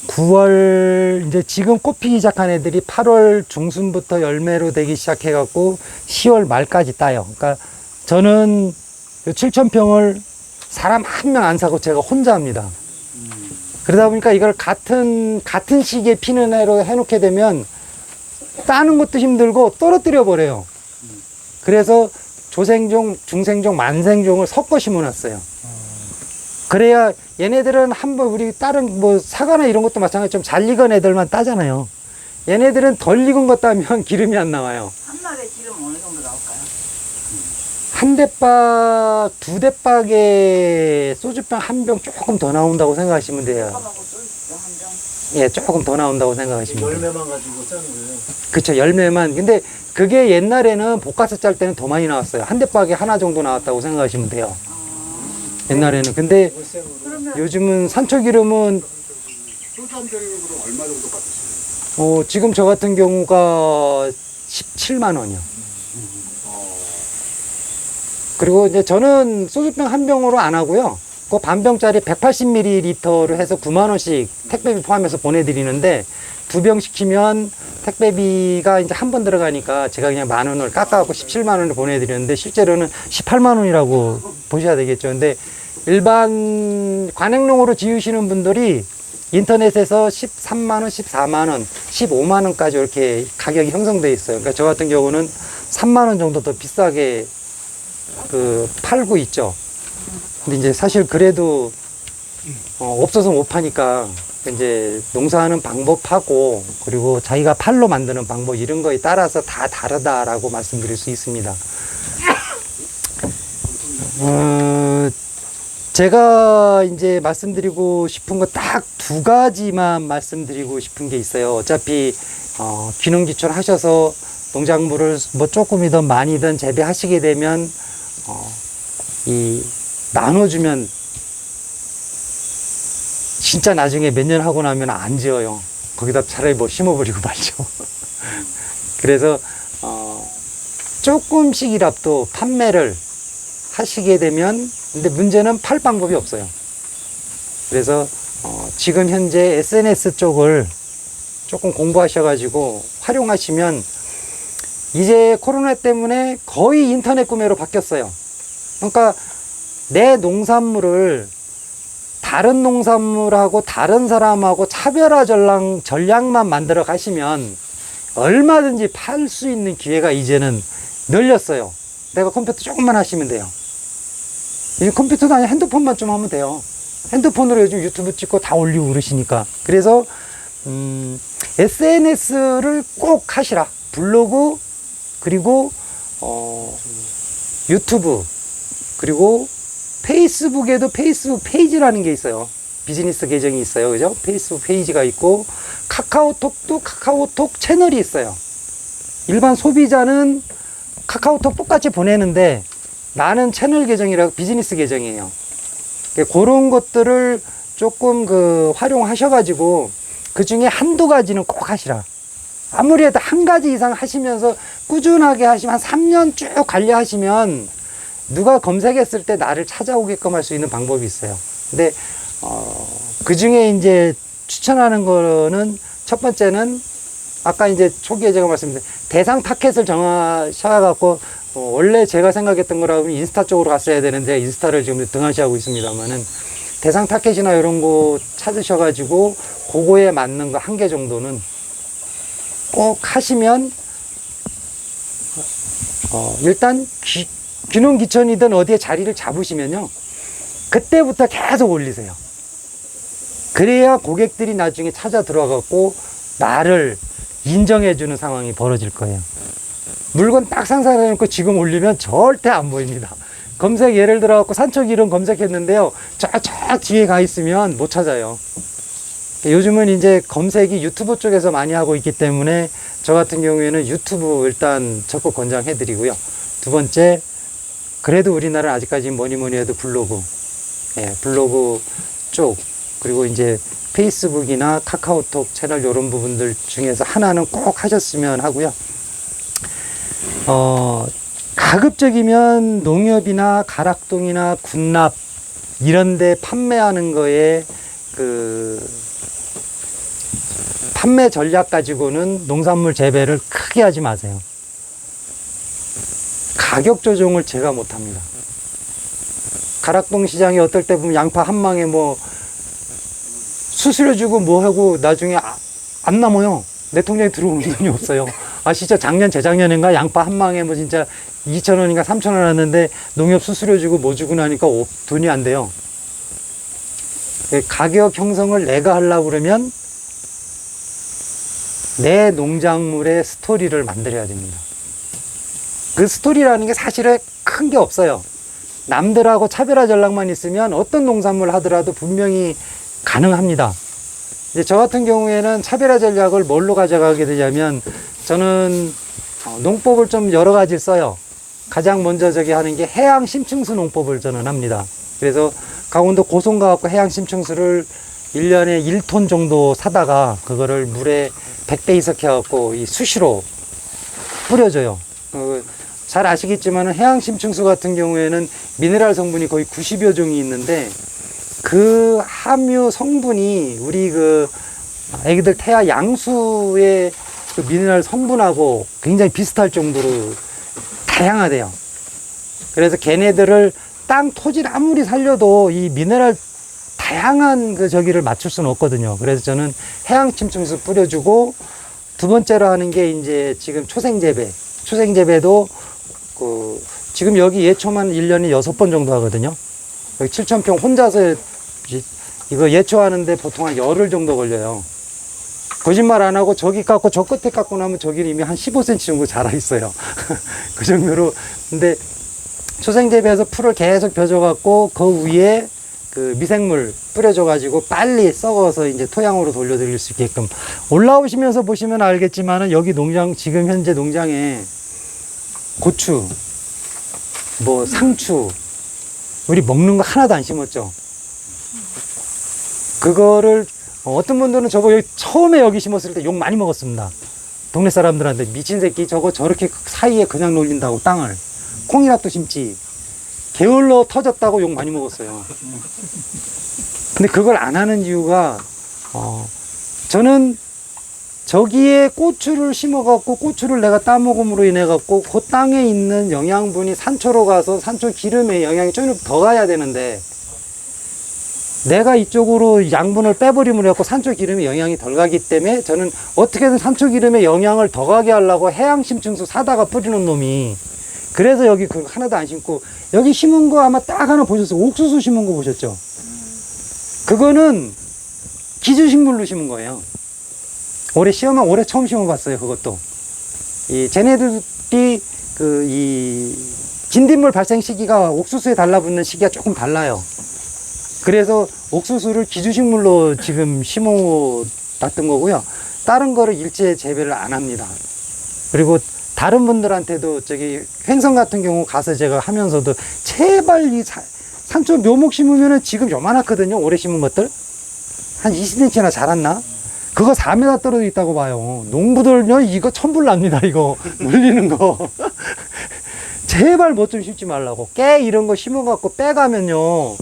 [SPEAKER 1] 9월 이제 지금 꽃 피기 시작한 애들이 8월 중순부터 열매로 되기 시작해 갖고 10월 말까지 따요. 그러니까 저는 요 7,000평을 사람 한 명 안 사고 제가 혼자 합니다. 그러다 보니까 이걸 같은 시기에 피는 애로 해놓게 되면 따는 것도 힘들고 떨어뜨려 버려요. 그래서 조생종, 중생종, 만생종을 섞어 심어놨어요. 그래야 얘네들은 한번 우리 다른 뭐 사과나 이런 것도 마찬가지 좀 잘 익은 애들만 따잖아요. 얘네들은 덜 익은 것 따면 기름이 안 나와요.
[SPEAKER 4] 한 마리에 기름 어느 정도 나올까요?
[SPEAKER 1] 한 대박, 두 대박에 소주병 한 병 조금 더 나온다고 생각하시면 돼요.
[SPEAKER 4] 하고 쏠 한 병.
[SPEAKER 1] 예, 조금 더 나온다고 생각하시면 돼요.
[SPEAKER 2] 열매만 가지고 짜는 거예요.
[SPEAKER 1] 그쵸, 열매만. 근데 그게 옛날에는 볶아서 짤 때는 더 많이 나왔어요. 한 대박에 하나 정도 나왔다고 생각하시면 돼요. 옛날에는. 근데
[SPEAKER 4] 그러면
[SPEAKER 1] 요즘은 산초기름은
[SPEAKER 5] 소주 한 병으로 얼마 정도 받으시나요?
[SPEAKER 1] 지금 저 같은 경우가 17만 원이요. 그리고 이제 저는 소주병 한 병으로 안 하고요. 그 반병짜리 180ml를 해서 9만 원씩 택배비 포함해서 보내드리는데 두 병 시키면 택배비가 이제 한 번 들어가니까 제가 그냥 만 원을 깎아갖고 17만 원을 보내드리는데 실제로는 18만 원이라고 보셔야 되겠죠. 근데 일반 관행농으로 지으시는 분들이 인터넷에서 13만 원, 14만 원, 15만 원까지 이렇게 가격이 형성되어 있어요. 그러니까 저 같은 경우는 3만 원 정도 더 비싸게 팔고 있죠. 근데 이제 사실 그래도 없어서 못 파니까 이제 농사하는 방법하고 그리고 자기가 팔로 만드는 방법 이런 거에 따라서 다 다르다라고 말씀드릴 수 있습니다. 제가 이제 말씀드리고 싶은 거 딱 두 가지만 말씀드리고 싶은 게 있어요. 어차피 귀농귀촌 하셔서 농작물을 뭐 조금이든 많이든 재배하시게 되면 나눠주면 진짜 나중에 몇 년 하고 나면 안 지어요. 거기다 차라리 뭐 심어버리고 말죠. 그래서 조금씩이라도 판매를 하시게 되면 근데 문제는 팔 방법이 없어요. 그래서 지금 현재 SNS 쪽을 조금 공부하셔가지고 활용하시면 이제 코로나 때문에 거의 인터넷 구매로 바뀌었어요. 그러니까 내 농산물을 다른 농산물하고 다른 사람하고 차별화 전략만 만들어 가시면 얼마든지 팔 수 있는 기회가 이제는 늘렸어요. 내가 컴퓨터 조금만 하시면 돼요. 이제 컴퓨터도 아니라 핸드폰만 좀 하면 돼요. 핸드폰으로 요즘 유튜브 찍고 다 올리고 그러시니까. 그래서 SNS를 꼭 하시라. 블로그 그리고 유튜브 그리고 페이스북에도 페이스북 페이지라는 게 있어요. 비즈니스 계정이 있어요. 그죠? 페이스북 페이지가 있고 카카오톡도 카카오톡 채널이 있어요. 일반 소비자는 카카오톡 똑같이 보내는데 나는 채널 계정이라고 비즈니스 계정이에요. 그런 것들을 조금 활용하셔가지고 그 중에 한두 가지는 꼭 하시라. 아무리 해도 한 가지 이상 하시면서 꾸준하게 하시면 한 3년 쭉 관리하시면 누가 검색했을 때 나를 찾아오게끔 할 수 있는 방법이 있어요. 근데 그 중에 이제 추천하는 거는 첫 번째는 아까 이제 초기에 제가 말씀드린 대상 타켓을 정하셔갖고 원래 제가 생각했던 거라면 인스타 쪽으로 갔어야 되는데 인스타를 지금 등한시하고 있습니다만은 대상 타켓이나 이런 거 찾으셔가지고 그거에 맞는 거 한 개 정도는 꼭 하시면 일단 귀농귀촌이든 어디에 자리를 잡으시면요 그때부터 계속 올리세요. 그래야 고객들이 나중에 찾아 들어가고 나를 인정해주는 상황이 벌어질 거예요. 물건 딱 상상해놓고 지금 올리면 절대 안 보입니다. 검색 예를 들어갖고 산초 이름 검색했는데요. 쫙 뒤에 가 있으면 못 찾아요. 요즘은 이제 검색이 유튜브 쪽에서 많이 하고 있기 때문에 저 같은 경우에는 유튜브 일단 적극 권장해드리고요. 두 번째, 그래도 우리나라는 아직까지 뭐니 해도 블로그. 예, 블로그 쪽. 그리고 이제 페이스북이나 카카오톡 채널 이런 부분들 중에서 하나는 꼭 하셨으면 하고요. 가급적이면 농협이나 가락동이나 군납 이런 데 판매하는 거에 판매 전략 가지고는 농산물 재배를 크게 하지 마세요. 가격 조정을 제가 못합니다. 가락동 시장에 어떨 때 보면 양파 한 망에 뭐 수수료 주고 뭐 하고 나중에 안 남아요. 내 통장에 들어오는 돈이 없어요. 진짜 작년 재작년인가 양파 한 망에 뭐 진짜 2,000원인가 3,000원 왔는데 농협 수수료 주고 뭐 주고 나니까 돈이 안 돼요. 가격 형성을 내가 하려고 그러면 내 농작물의 스토리를 만들어야 됩니다. 그 스토리라는 게 사실은 큰 게 없어요. 남들하고 차별화 전략만 있으면 어떤 농산물 하더라도 분명히 가능합니다. 이제 저 같은 경우에는 차별화 전략을 뭘로 가져가게 되냐면 저는 농법을 좀 여러 가지 써요. 가장 먼저 하는 게 해양 심층수 농법을 저는 합니다. 그래서 강원도 고성 가갖고 해양 심층수를 1년에 1톤 정도 사다가 그거를 물에 100배 이석해갖고 이 수시로 뿌려줘요. 잘 아시겠지만 해양 심층수 같은 경우에는 미네랄 성분이 거의 90여 종이 있는데 그 함유 성분이 우리 애기들 태아 양수의 그 미네랄 성분하고 굉장히 비슷할 정도로 다양하대요. 그래서 걔네들을 땅 토지를 아무리 살려도 이 미네랄 다양한 저기를 맞출 수는 없거든요. 그래서 저는 해양 심층수 뿌려주고 두 번째로 하는 게 이제 지금 초생재배. 초생재배도 지금 여기 예초만 1년에 6번 정도 하거든요. 여기 7,000평 혼자서 이거 예초하는데 보통 한 열흘 정도 걸려요. 거짓말 안 하고 저기 깎고 저 끝에 깎고 나면 저기 이미 한 15cm 정도 자라 있어요. 그 정도로. 근데 초생재배해서 풀을 계속 벼줘갖고 그 위에 그 미생물 뿌려줘가지고 빨리 썩어서 이제 토양으로 돌려드릴 수 있게끔 올라오시면서 보시면 알겠지만은 여기 지금 현재 농장에 고추, 뭐 상추, 우리 먹는 거 하나도 안 심었죠. 그거를 어떤 분들은 저거 처음에 여기 심었을 때 욕 많이 먹었습니다. 동네 사람들한테 미친 새끼 저거 저렇게 사이에 그냥 놀린다고 땅을. 콩이라도 심지. 게을러 터졌다고 욕 많이 먹었어요. 근데 그걸 안 하는 이유가 저는 저기에 고추를 심어갖고 고추를 내가 따먹음으로 인해갖고 그 땅에 있는 영양분이 산초로 가서 산초 기름에 영양이 좀 더 가야 되는데 내가 이쪽으로 양분을 빼버림으로 해갖고 산초 기름에 영양이 덜 가기 때문에 저는 어떻게든 산초 기름에 영양을 더 가게 하려고 해양 심층수 사다가 뿌리는 놈이 그래서 여기 그 하나도 안 심고 여기 심은 거 아마 딱 하나 보셨어요. 옥수수 심은 거 보셨죠? 그거는 기주식물로 심은 거예요. 올해 처음 심어봤어요. 그것도 쟤네들이 이 진딧물 발생 시기가 옥수수에 달라붙는 시기가 조금 달라요. 그래서 옥수수를 기주식물로 지금 심어놨던 거고요. 다른 거를 일제 재배를 안 합니다. 그리고 다른 분들한테도 횡성 같은 경우 가서 제가 하면서도 제발 이 산초 묘목 심으면은 지금 요만하거든요. 올해 심은 것들 한 20cm나 자랐나? 그거 4m 떨어져 있다고 봐요. 농부들요 이거 천불 납니다. 이거 물리는 거. 제발 뭐 좀 심지 말라고. 깨 이런 거 심어갖고 빼가면요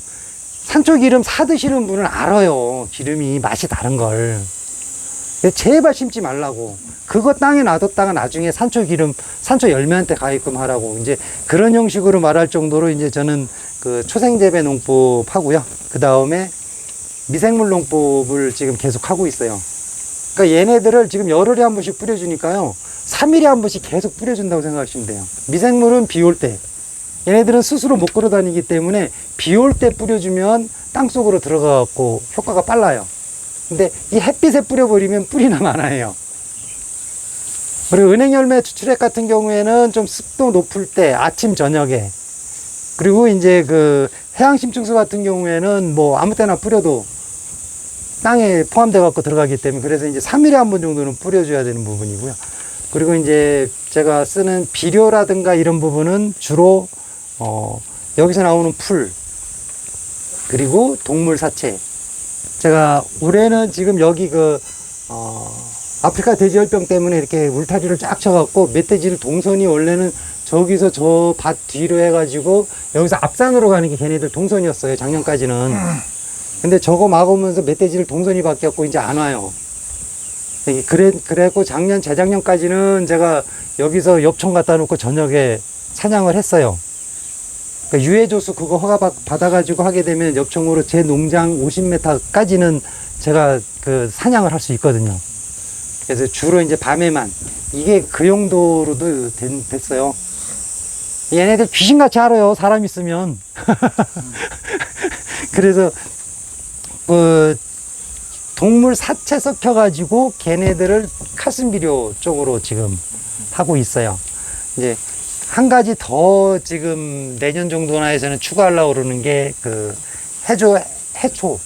[SPEAKER 1] 산초 기름 사 드시는 분은 알아요. 기름이 맛이 다른 걸. 제발 심지 말라고. 그거 땅에 놔뒀다가 나중에 산초 기름, 산초 열매한테 가입금 하라고. 이제 그런 형식으로 말할 정도로 이제 저는 그 초생재배 농법 하고요. 그 다음에 미생물 농법을 지금 계속 하고 있어요. 그러니까 얘네들을 지금 열흘에 한 번씩 뿌려주니까요. 3일에 한 번씩 계속 뿌려준다고 생각하시면 돼요. 미생물은 비 올 때. 얘네들은 스스로 못 걸어 다니기 때문에 비 올 때 뿌려주면 땅속으로 들어가갖고 효과가 빨라요. 근데 이 햇빛에 뿌려버리면 뿌리나 많아요. 그리고 은행열매 추출액 같은 경우에는 좀 습도 높을 때 아침 저녁에, 그리고 이제 그 해양심층수 같은 경우에는 뭐 아무 때나 뿌려도 땅에 포함돼 갖고 들어가기 때문에, 그래서 이제 3일에 한 번 정도는 뿌려줘야 되는 부분이고요. 그리고 이제 제가 쓰는 비료라든가 이런 부분은 주로 여기서 나오는 풀, 그리고 동물 사체. 제가 올해는 지금 여기 아프리카 돼지열병 때문에 이렇게 울타리를 쫙 쳐갖고 멧돼지를 동선이 원래는 저기서 저 밭 뒤로 해가지고 여기서 앞산으로 가는 게 걔네들 동선이었어요, 작년까지는. 근데 저거 막으면서 멧돼지를 동선이 바뀌었고 이제 안 와요. 그래갖고 작년, 재작년까지는 제가 여기서 엽총 갖다 놓고 저녁에 사냥을 했어요. 그러니까 유해조수 그거 허가 받아가지고 하게 되면 엽총으로 제 농장 50m까지는 제가 그 사냥을 할 수 있거든요. 그래서 주로 이제 밤에만, 이게 그 용도로도 됐어요. 얘네들 귀신같이 알아요, 사람 있으면. 그래서 동물 사체 섞여가지고 걔네들을 카스미료 쪽으로 지금 하고 있어요. 이제 한 가지 더 지금 내년 정도나 해서는 추가하려고 그러는 게 해초.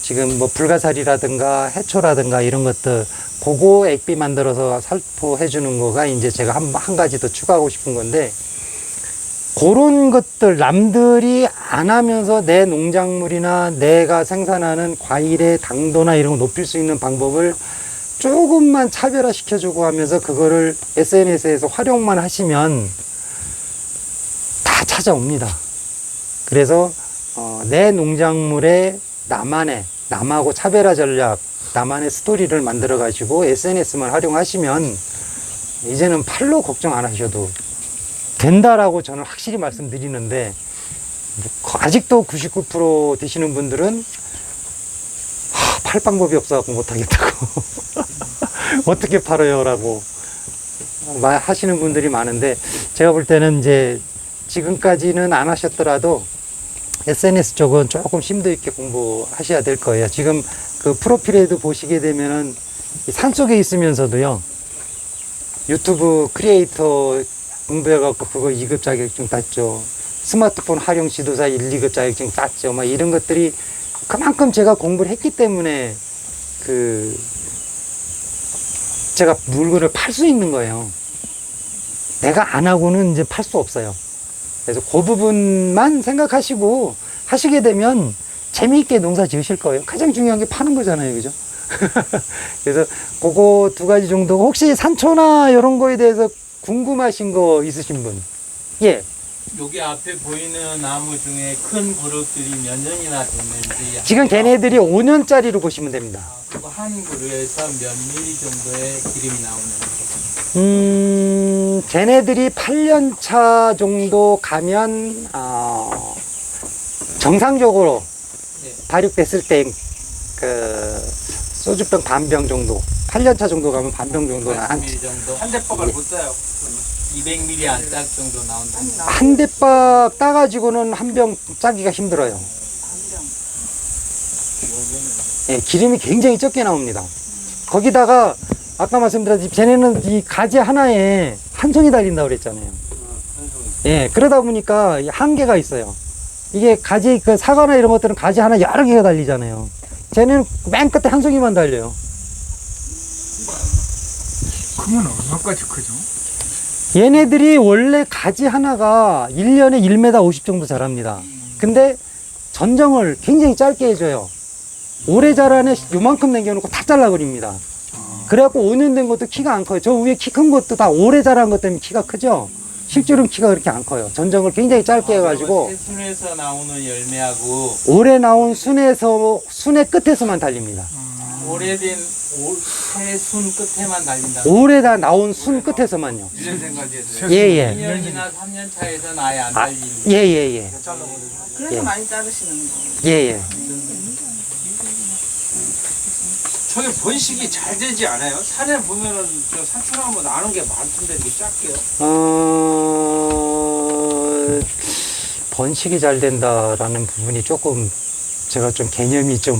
[SPEAKER 1] 지금 뭐 불가사리라든가 해초라든가 이런 것들, 그거 액비 만들어서 살포해 주는 거가 이제 제가 한 가지 더 추가하고 싶은 건데, 그런 것들 남들이 안 하면서 내 농작물이나 내가 생산하는 과일의 당도나 이런 거 높일 수 있는 방법을 조금만 차별화 시켜주고 하면서 그거를 SNS에서 활용만 하시면 다 찾아옵니다. 그래서 내 농작물에 남하고 차별화 전략, 나만의 스토리를 만들어 가지고 SNS만 활용하시면 이제는 팔로 걱정 안 하셔도 된다라고 저는 확실히 말씀드리는데, 아직도 99% 되시는 분들은 팔 방법이 없어갖고 못하겠다고 어떻게 팔아요? 라고 하시는 분들이 많은데, 제가 볼 때는 이제 지금까지는 안 하셨더라도 SNS 쪽은 조금 심도 있게 공부하셔야 될 거예요. 지금 그 프로필에도 보시게 되면은 산속에 있으면서도요, 유튜브 크리에이터 공부해갖고 그거 2급 자격증 땄죠. 스마트폰 활용 지도사 1, 2급 자격증 땄죠. 막 이런 것들이 그만큼 제가 공부를 했기 때문에 제가 물건을 팔 수 있는 거예요. 내가 안 하고는 이제 팔 수 없어요. 그래서 그 부분만 생각하시고 하시게 되면 재미있게 농사 지으실 거예요. 가장 중요한 게 파는 거잖아요. 그죠? 그래서 그거 두 가지 정도고, 혹시 산초나 이런 거에 대해서 궁금하신 거 있으신 분? 예.
[SPEAKER 3] 여기 앞에 보이는 나무 중에 큰 그룹들이 몇 년이나 됐는지.
[SPEAKER 1] 지금 걔네들이 5년짜리로 보시면 됩니다.
[SPEAKER 3] 그거 한 그루에서 몇 미리 정도의 기름이 나오는 거죠?
[SPEAKER 1] 걔네들이 8년 차 정도 가면, 정상적으로
[SPEAKER 3] 네.
[SPEAKER 1] 발육됐을 때, 소주병 반병 정도, 8년 차 정도 가면 반병 정도나,
[SPEAKER 3] 80ml 정도. 한 대박을 못 써요. 200ml 안 짝 정도 나온다.
[SPEAKER 1] 한 대박 따가지고는 한 병 짜기가 힘들어요. 예, 기름이 굉장히 적게 나옵니다. 거기다가 아까 말씀드렸듯이 쟤네는 이 가지 하나에 한 송이 달린다고 그랬잖아요. 예, 그러다 보니까 한계가 있어요. 이게 가지, 사과나 이런 것들은 가지 하나 여러 개가 달리잖아요. 쟤는 맨 끝에 한 송이만 달려요.
[SPEAKER 5] 그러면 얼마까지 크죠?
[SPEAKER 1] 얘네들이 원래 가지 하나가 1년에 1m 50 정도 자랍니다. 근데 전정을 굉장히 짧게 해줘요. 오래 자라네 요만큼 남겨놓고 다 잘라버립니다. 그래갖고 5년 된 것도 키가 안 커요. 저 위에 키 큰 것도 다 오래 자란 것 때문에 키가 크죠. 실제로는 키가 그렇게 안 커요. 전정을 굉장히 짧게 해가지고
[SPEAKER 3] 새순에서 나오는 열매하고
[SPEAKER 1] 올해 나온 순의 끝에서만 달립니다.
[SPEAKER 3] 오래된 새순 끝에만 달린다.
[SPEAKER 1] 올해 다 나온 순 끝에서만요. 예예.
[SPEAKER 3] 2년이나 3년 차에서는 아예 안
[SPEAKER 1] 아,
[SPEAKER 3] 달리는.
[SPEAKER 1] 예예예.
[SPEAKER 4] 그래서
[SPEAKER 1] 예.
[SPEAKER 4] 많이 자르시는 거.
[SPEAKER 1] 예예.
[SPEAKER 6] 저게 번식이 잘 되지 않아요? 산에 보면은 저 산초나무 나는 게 많던데 이게 작게요?
[SPEAKER 1] 번식이 잘 된다라는 부분이 조금 제가 좀 개념이 좀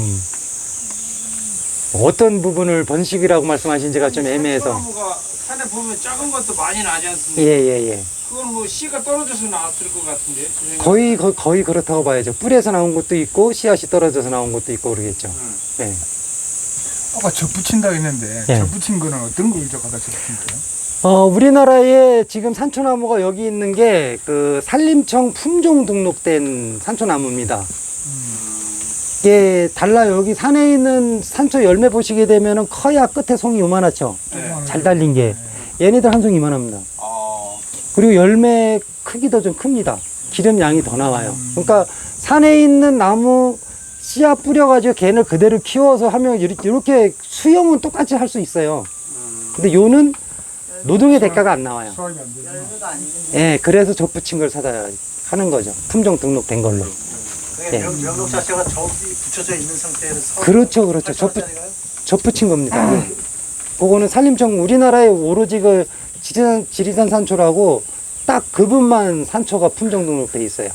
[SPEAKER 1] 어떤 부분을 번식이라고 말씀하신지가 좀 애매해서.
[SPEAKER 6] 산초나무가 산에 보면 작은 것도 많이 나지 않습니까?
[SPEAKER 1] 예예예.
[SPEAKER 6] 그건 뭐 씨가 떨어져서 나왔을 것 같은데.
[SPEAKER 1] 거의 그렇다고 봐야죠. 뿌리에서 나온 것도 있고 씨앗이 떨어져서 나온 것도 있고 그러겠죠. 예.
[SPEAKER 5] 아까 접붙인다 했는데
[SPEAKER 1] 예.
[SPEAKER 5] 접붙인 거는 어떤 걸 갖다 접붙인 거예요?
[SPEAKER 1] 우리나라에 지금 산초나무가 여기 있는 게 그 산림청 품종 등록된 산초나무입니다. 이게 달라요. 여기 산에 있는 산초 열매 보시게 되면은 커야 끝에 송이 요만하죠. 잘 달린 게. 얘네들 한 송이 이만합니다. 그리고 열매 크기도 좀 큽니다. 기름량이 더 나와요. 그러니까 산에 있는 나무 씨앗 뿌려가지고 걔를 그대로 키워서 하면 이렇게 수영은 똑같이 할 수 있어요. 근데 요는 노동의 대가가 안 나와요.
[SPEAKER 5] 수확이 안 되죠.
[SPEAKER 4] 열매가 안 되는
[SPEAKER 1] 예, 그래서 접붙인 걸 사다 하는 거죠. 품종 등록된 걸로.
[SPEAKER 7] 그게
[SPEAKER 1] 예.
[SPEAKER 7] 명록 자체가 저기 붙여져 있는 상태에서
[SPEAKER 1] 그렇죠. 접붙인 겁니다. 예. 그거는 산림청 우리나라에 오로지 그 지리산 산초라고 딱 그분만 산초가 품종 등록돼 있어요.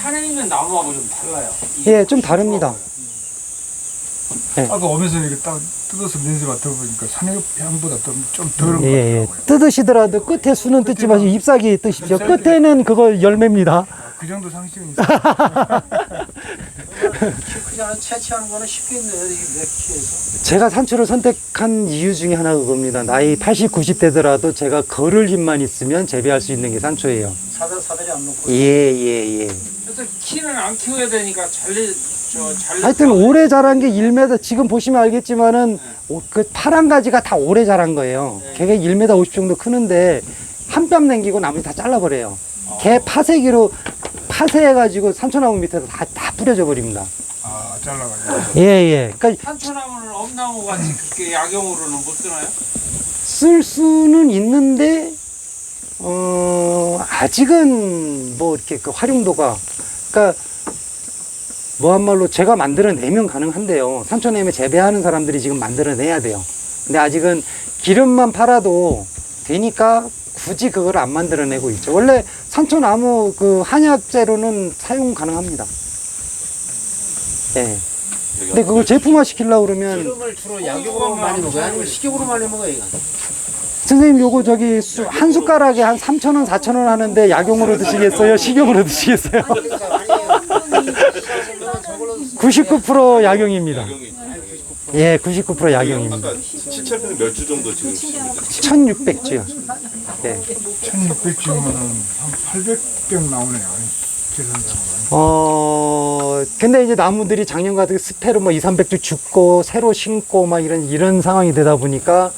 [SPEAKER 6] 산에 있는 나무하고 좀 달라요.
[SPEAKER 1] 예, 좀 다릅니다.
[SPEAKER 5] 아까 오면서 이렇게 딱 뜯어서 냄새 맡아보니까 산의 향보다 좀 덜한 것
[SPEAKER 1] 예, 예.
[SPEAKER 5] 같더라고요.
[SPEAKER 1] 뜯으시더라도 끝에 수는 뜯지 마시고 잎사귀 뜯으십시오. 끝에는 그거 열매입니다.
[SPEAKER 5] 그 정도 상식은 있어요.
[SPEAKER 7] 키 크지 않아 채취하는 거는 쉽겠네요. 이게 몇 키에서.
[SPEAKER 1] 제가 산초를 선택한 이유 중에 하나가 그겁니다. 나이 80, 90대더라도 제가 걸을 힘만 있으면 재배할 수 있는 게 산초예요.
[SPEAKER 7] 사다리 안 놓고.
[SPEAKER 1] 예.
[SPEAKER 6] 그래서 키는 안 키워야 되니까
[SPEAKER 1] 하여튼 오래 자란 게 1m, 지금 보시면 알겠지만은 그 파란 가지가 다 오래 자란 거예요. 걔가 1m 50 정도 크는데 한 뼘 남기고 나머지 다 잘라버려요. 걔 파쇄해가지고 산초나무 밑에서 다 뿌려져 버립니다.
[SPEAKER 5] 아, 잘라가지고.
[SPEAKER 1] 예. 그러니까
[SPEAKER 6] 산초나무는 엄나무 같이 그렇게 약용으로는 못 쓰나요?
[SPEAKER 1] 쓸 수는 있는데, 아직은 뭐 이렇게 그 활용도가, 그러니까 뭐 한말로 제가 만들어내면 가능한데요. 산초나무 재배하는 사람들이 지금 만들어내야 돼요. 근데 아직은 기름만 팔아도 되니까 굳이 그걸 안 만들어내고 있죠. 원래 산초나무 그 한약재로는 사용 가능합니다. 예. 근데 그걸 제품화 시키려고 그러면
[SPEAKER 7] 기름을 주로 약용으로 많이 먹어요? 아니면 식용으로 많이 먹어요? 이거?
[SPEAKER 1] 선생님 요거 저기 한 숟가락에 한 3,000원, 4,000원 하는데 약용으로 드시겠어요? 식용으로 드시겠어요? 99% 약용입니다. 예, 99% 약용입니다.
[SPEAKER 8] 실체는 몇 주 정도 지금 쓰십니까?
[SPEAKER 1] 1,600주요. 예.
[SPEAKER 5] 1600주면은 한 800병 나오네요. 계산상으로.
[SPEAKER 1] 근데 이제 나무들이 작년 같은 습해로 뭐 2, 300주 죽고 새로 심고 막 이런 상황이 되다 보니까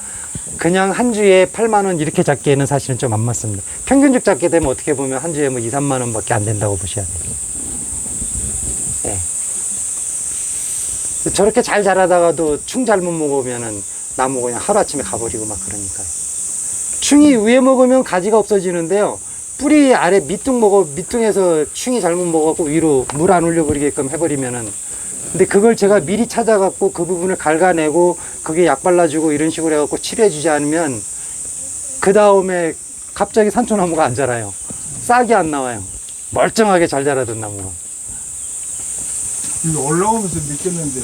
[SPEAKER 1] 그냥 한 주에 8만 원 이렇게 잡기에는 사실은 좀 안 맞습니다. 평균적 잡게 되면 어떻게 보면 한 주에 뭐 2, 3만 원밖에 안 된다고 보셔야 돼요. 예. 저렇게 잘 자라다가도 충 잘못 먹으면은 나무 그냥 하루아침에 가버리고 막 그러니까요. 충이 위에 먹으면 가지가 없어지는데요. 뿌리 아래 밑둥에서 충이 잘못 먹어갖고 위로 물 안 올려버리게끔 해버리면은, 근데 그걸 제가 미리 찾아갖고 그 부분을 갉아내고 그게 약 발라주고 이런 식으로 해갖고 치료해주지 않으면 그 다음에 갑자기 산초나무가 안 자라요. 싹이 안 나와요. 멀쩡하게 잘 자라던 나무가.
[SPEAKER 5] 이거 올라오면서 느꼈는데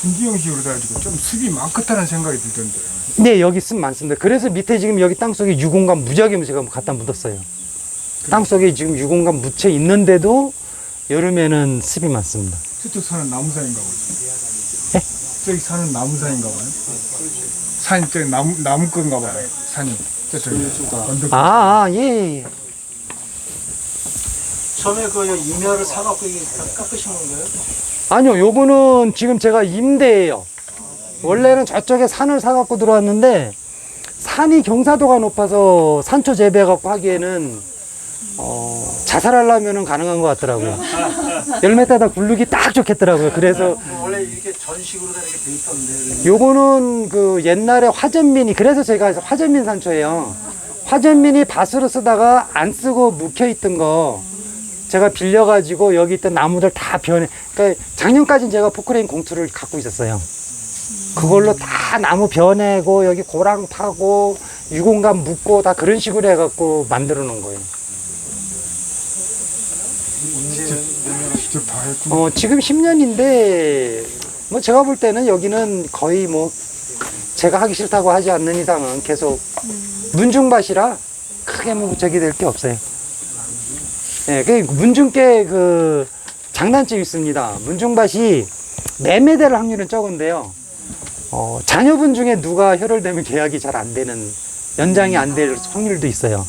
[SPEAKER 5] 분지 형식으로 돼가지고 좀 습이 많겠다는 생각이 들던데요.
[SPEAKER 1] 네, 여기 습 많습니다. 그래서 밑에 지금 여기 땅속에 유공감 무지하게 제가 갖다 묻었어요. 땅속에 지금 유공감 묻혀 있는데도 여름에는 습이 많습니다.
[SPEAKER 5] 저쪽 사는 나무산인가 보죠. 네? 저기 사는 나무산인가 봐요. 산이 저기 나무 건가 봐요. 산이 저쪽에 언덕.
[SPEAKER 1] 예.
[SPEAKER 7] 처음에 그 임야를 사갖고 이게 깎으신 건가요?
[SPEAKER 1] 아니요, 요거는 지금 제가 임대예요. 원래는 저쪽에 산을 사갖고 들어왔는데 산이 경사도가 높아서 산초 재배 갖고 하기에는 자살하려면 가능한 것 같더라고요. 열매 따다 굴르기 딱 좋겠더라고요. 그래서
[SPEAKER 7] 원래 이렇게 전식으로 되게 돼 있던데.
[SPEAKER 1] 요거는 그 옛날에 화전민이, 그래서 제가 화전민 산초예요. 화전민이 밭으로 쓰다가 안 쓰고 묵혀있던 거 제가 빌려가지고 여기 있던 나무들 다 그러니까 작년까지는 제가 포크레인 공투를 갖고 있었어요. 그걸로 다 나무 베어내고 여기 고랑 파고 유공감 묻고 다 그런 식으로 해갖고 만들어 놓은 거예요.
[SPEAKER 5] 직접 다 했구나.
[SPEAKER 1] 지금 10년인데 뭐 제가 볼 때는 여기는 거의 뭐 제가 하기 싫다고 하지 않는 이상은 계속 문중밭이라 크게 뭐 저기 될 게 없어요. 예, 그 문중께 그 장단점이 있습니다. 문중밭이 매매될 확률은 적은데요. 자녀분 중에 누가 혈혈되면 계약이 잘 안 되는, 연장이 안 될 확률도 있어요.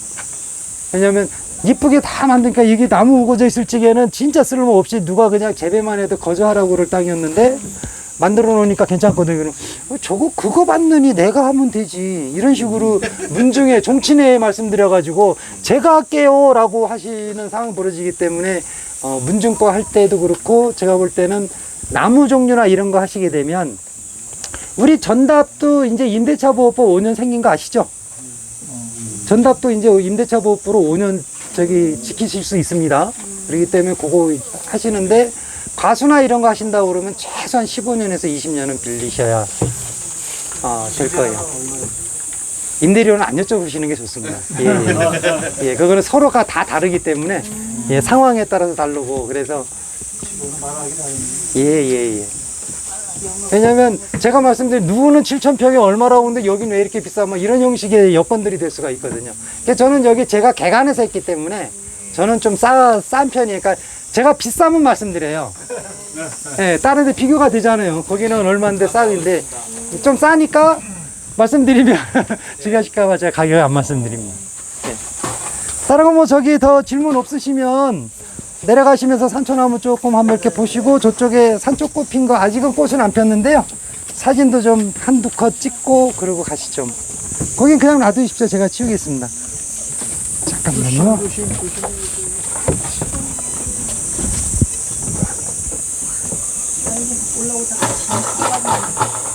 [SPEAKER 1] 왜냐면 이쁘게 다 만드니까 이게 나무 우거져 있을 적에는 진짜 쓸모없이 누가 그냥 재배만 해도 거저하라고 그럴 땅이었는데 만들어 놓으니까 괜찮거든요. 그거 받느니 내가 하면 되지. 이런 식으로 문중에 종친회에 말씀드려가지고 제가 할게요 라고 하시는 상황이 벌어지기 때문에 문중 거 할 때도 그렇고 제가 볼 때는 나무 종류나 이런 거 하시게 되면 우리 전답도 이제 임대차 보호법 5년 생긴 거 아시죠? 전답도 이제 임대차 보호법으로 5년 지키실 수 있습니다. 그렇기 때문에 그거 하시는데 과수나 이런 거 하신다고 그러면 최소한 15년에서 20년은 빌리셔야 될 거예요. 임대료는 안 여쭤보시는 게 좋습니다. 예, 예. 예, 그거는 서로가 다 다르기 때문에 예, 상황에 따라서 다르고 그래서 예. 왜냐면 제가 말씀드린 누구는 7,000평에 얼마라고 하는데 여기는 왜 이렇게 비싸 뭐 이런 형식의 여건들이 될 수가 있거든요. 그래서 저는 여기 제가 개간해서 했기 때문에 저는 좀 싼 편이에요. 그러니까 제가 비싸면 말씀드려요. 예, 다른 데 비교가 되잖아요. 거기는 얼마인데 싼인데 좀 싸니까 말씀드리면 지가실까봐 제가 가격을 안 말씀드립니다. 예. 다른 거 뭐 저기 더 질문 없으시면 내려가시면서 산초나무 조금 한번 이렇게 보시고 저쪽에 산초꽃 핀 거 아직은 꽃은 안 폈는데요. 사진도 좀 한두 컷 찍고 그러고 가시죠. 거긴 그냥 놔두십시오. 제가 치우겠습니다. 잠깐만요.
[SPEAKER 4] 올라오다가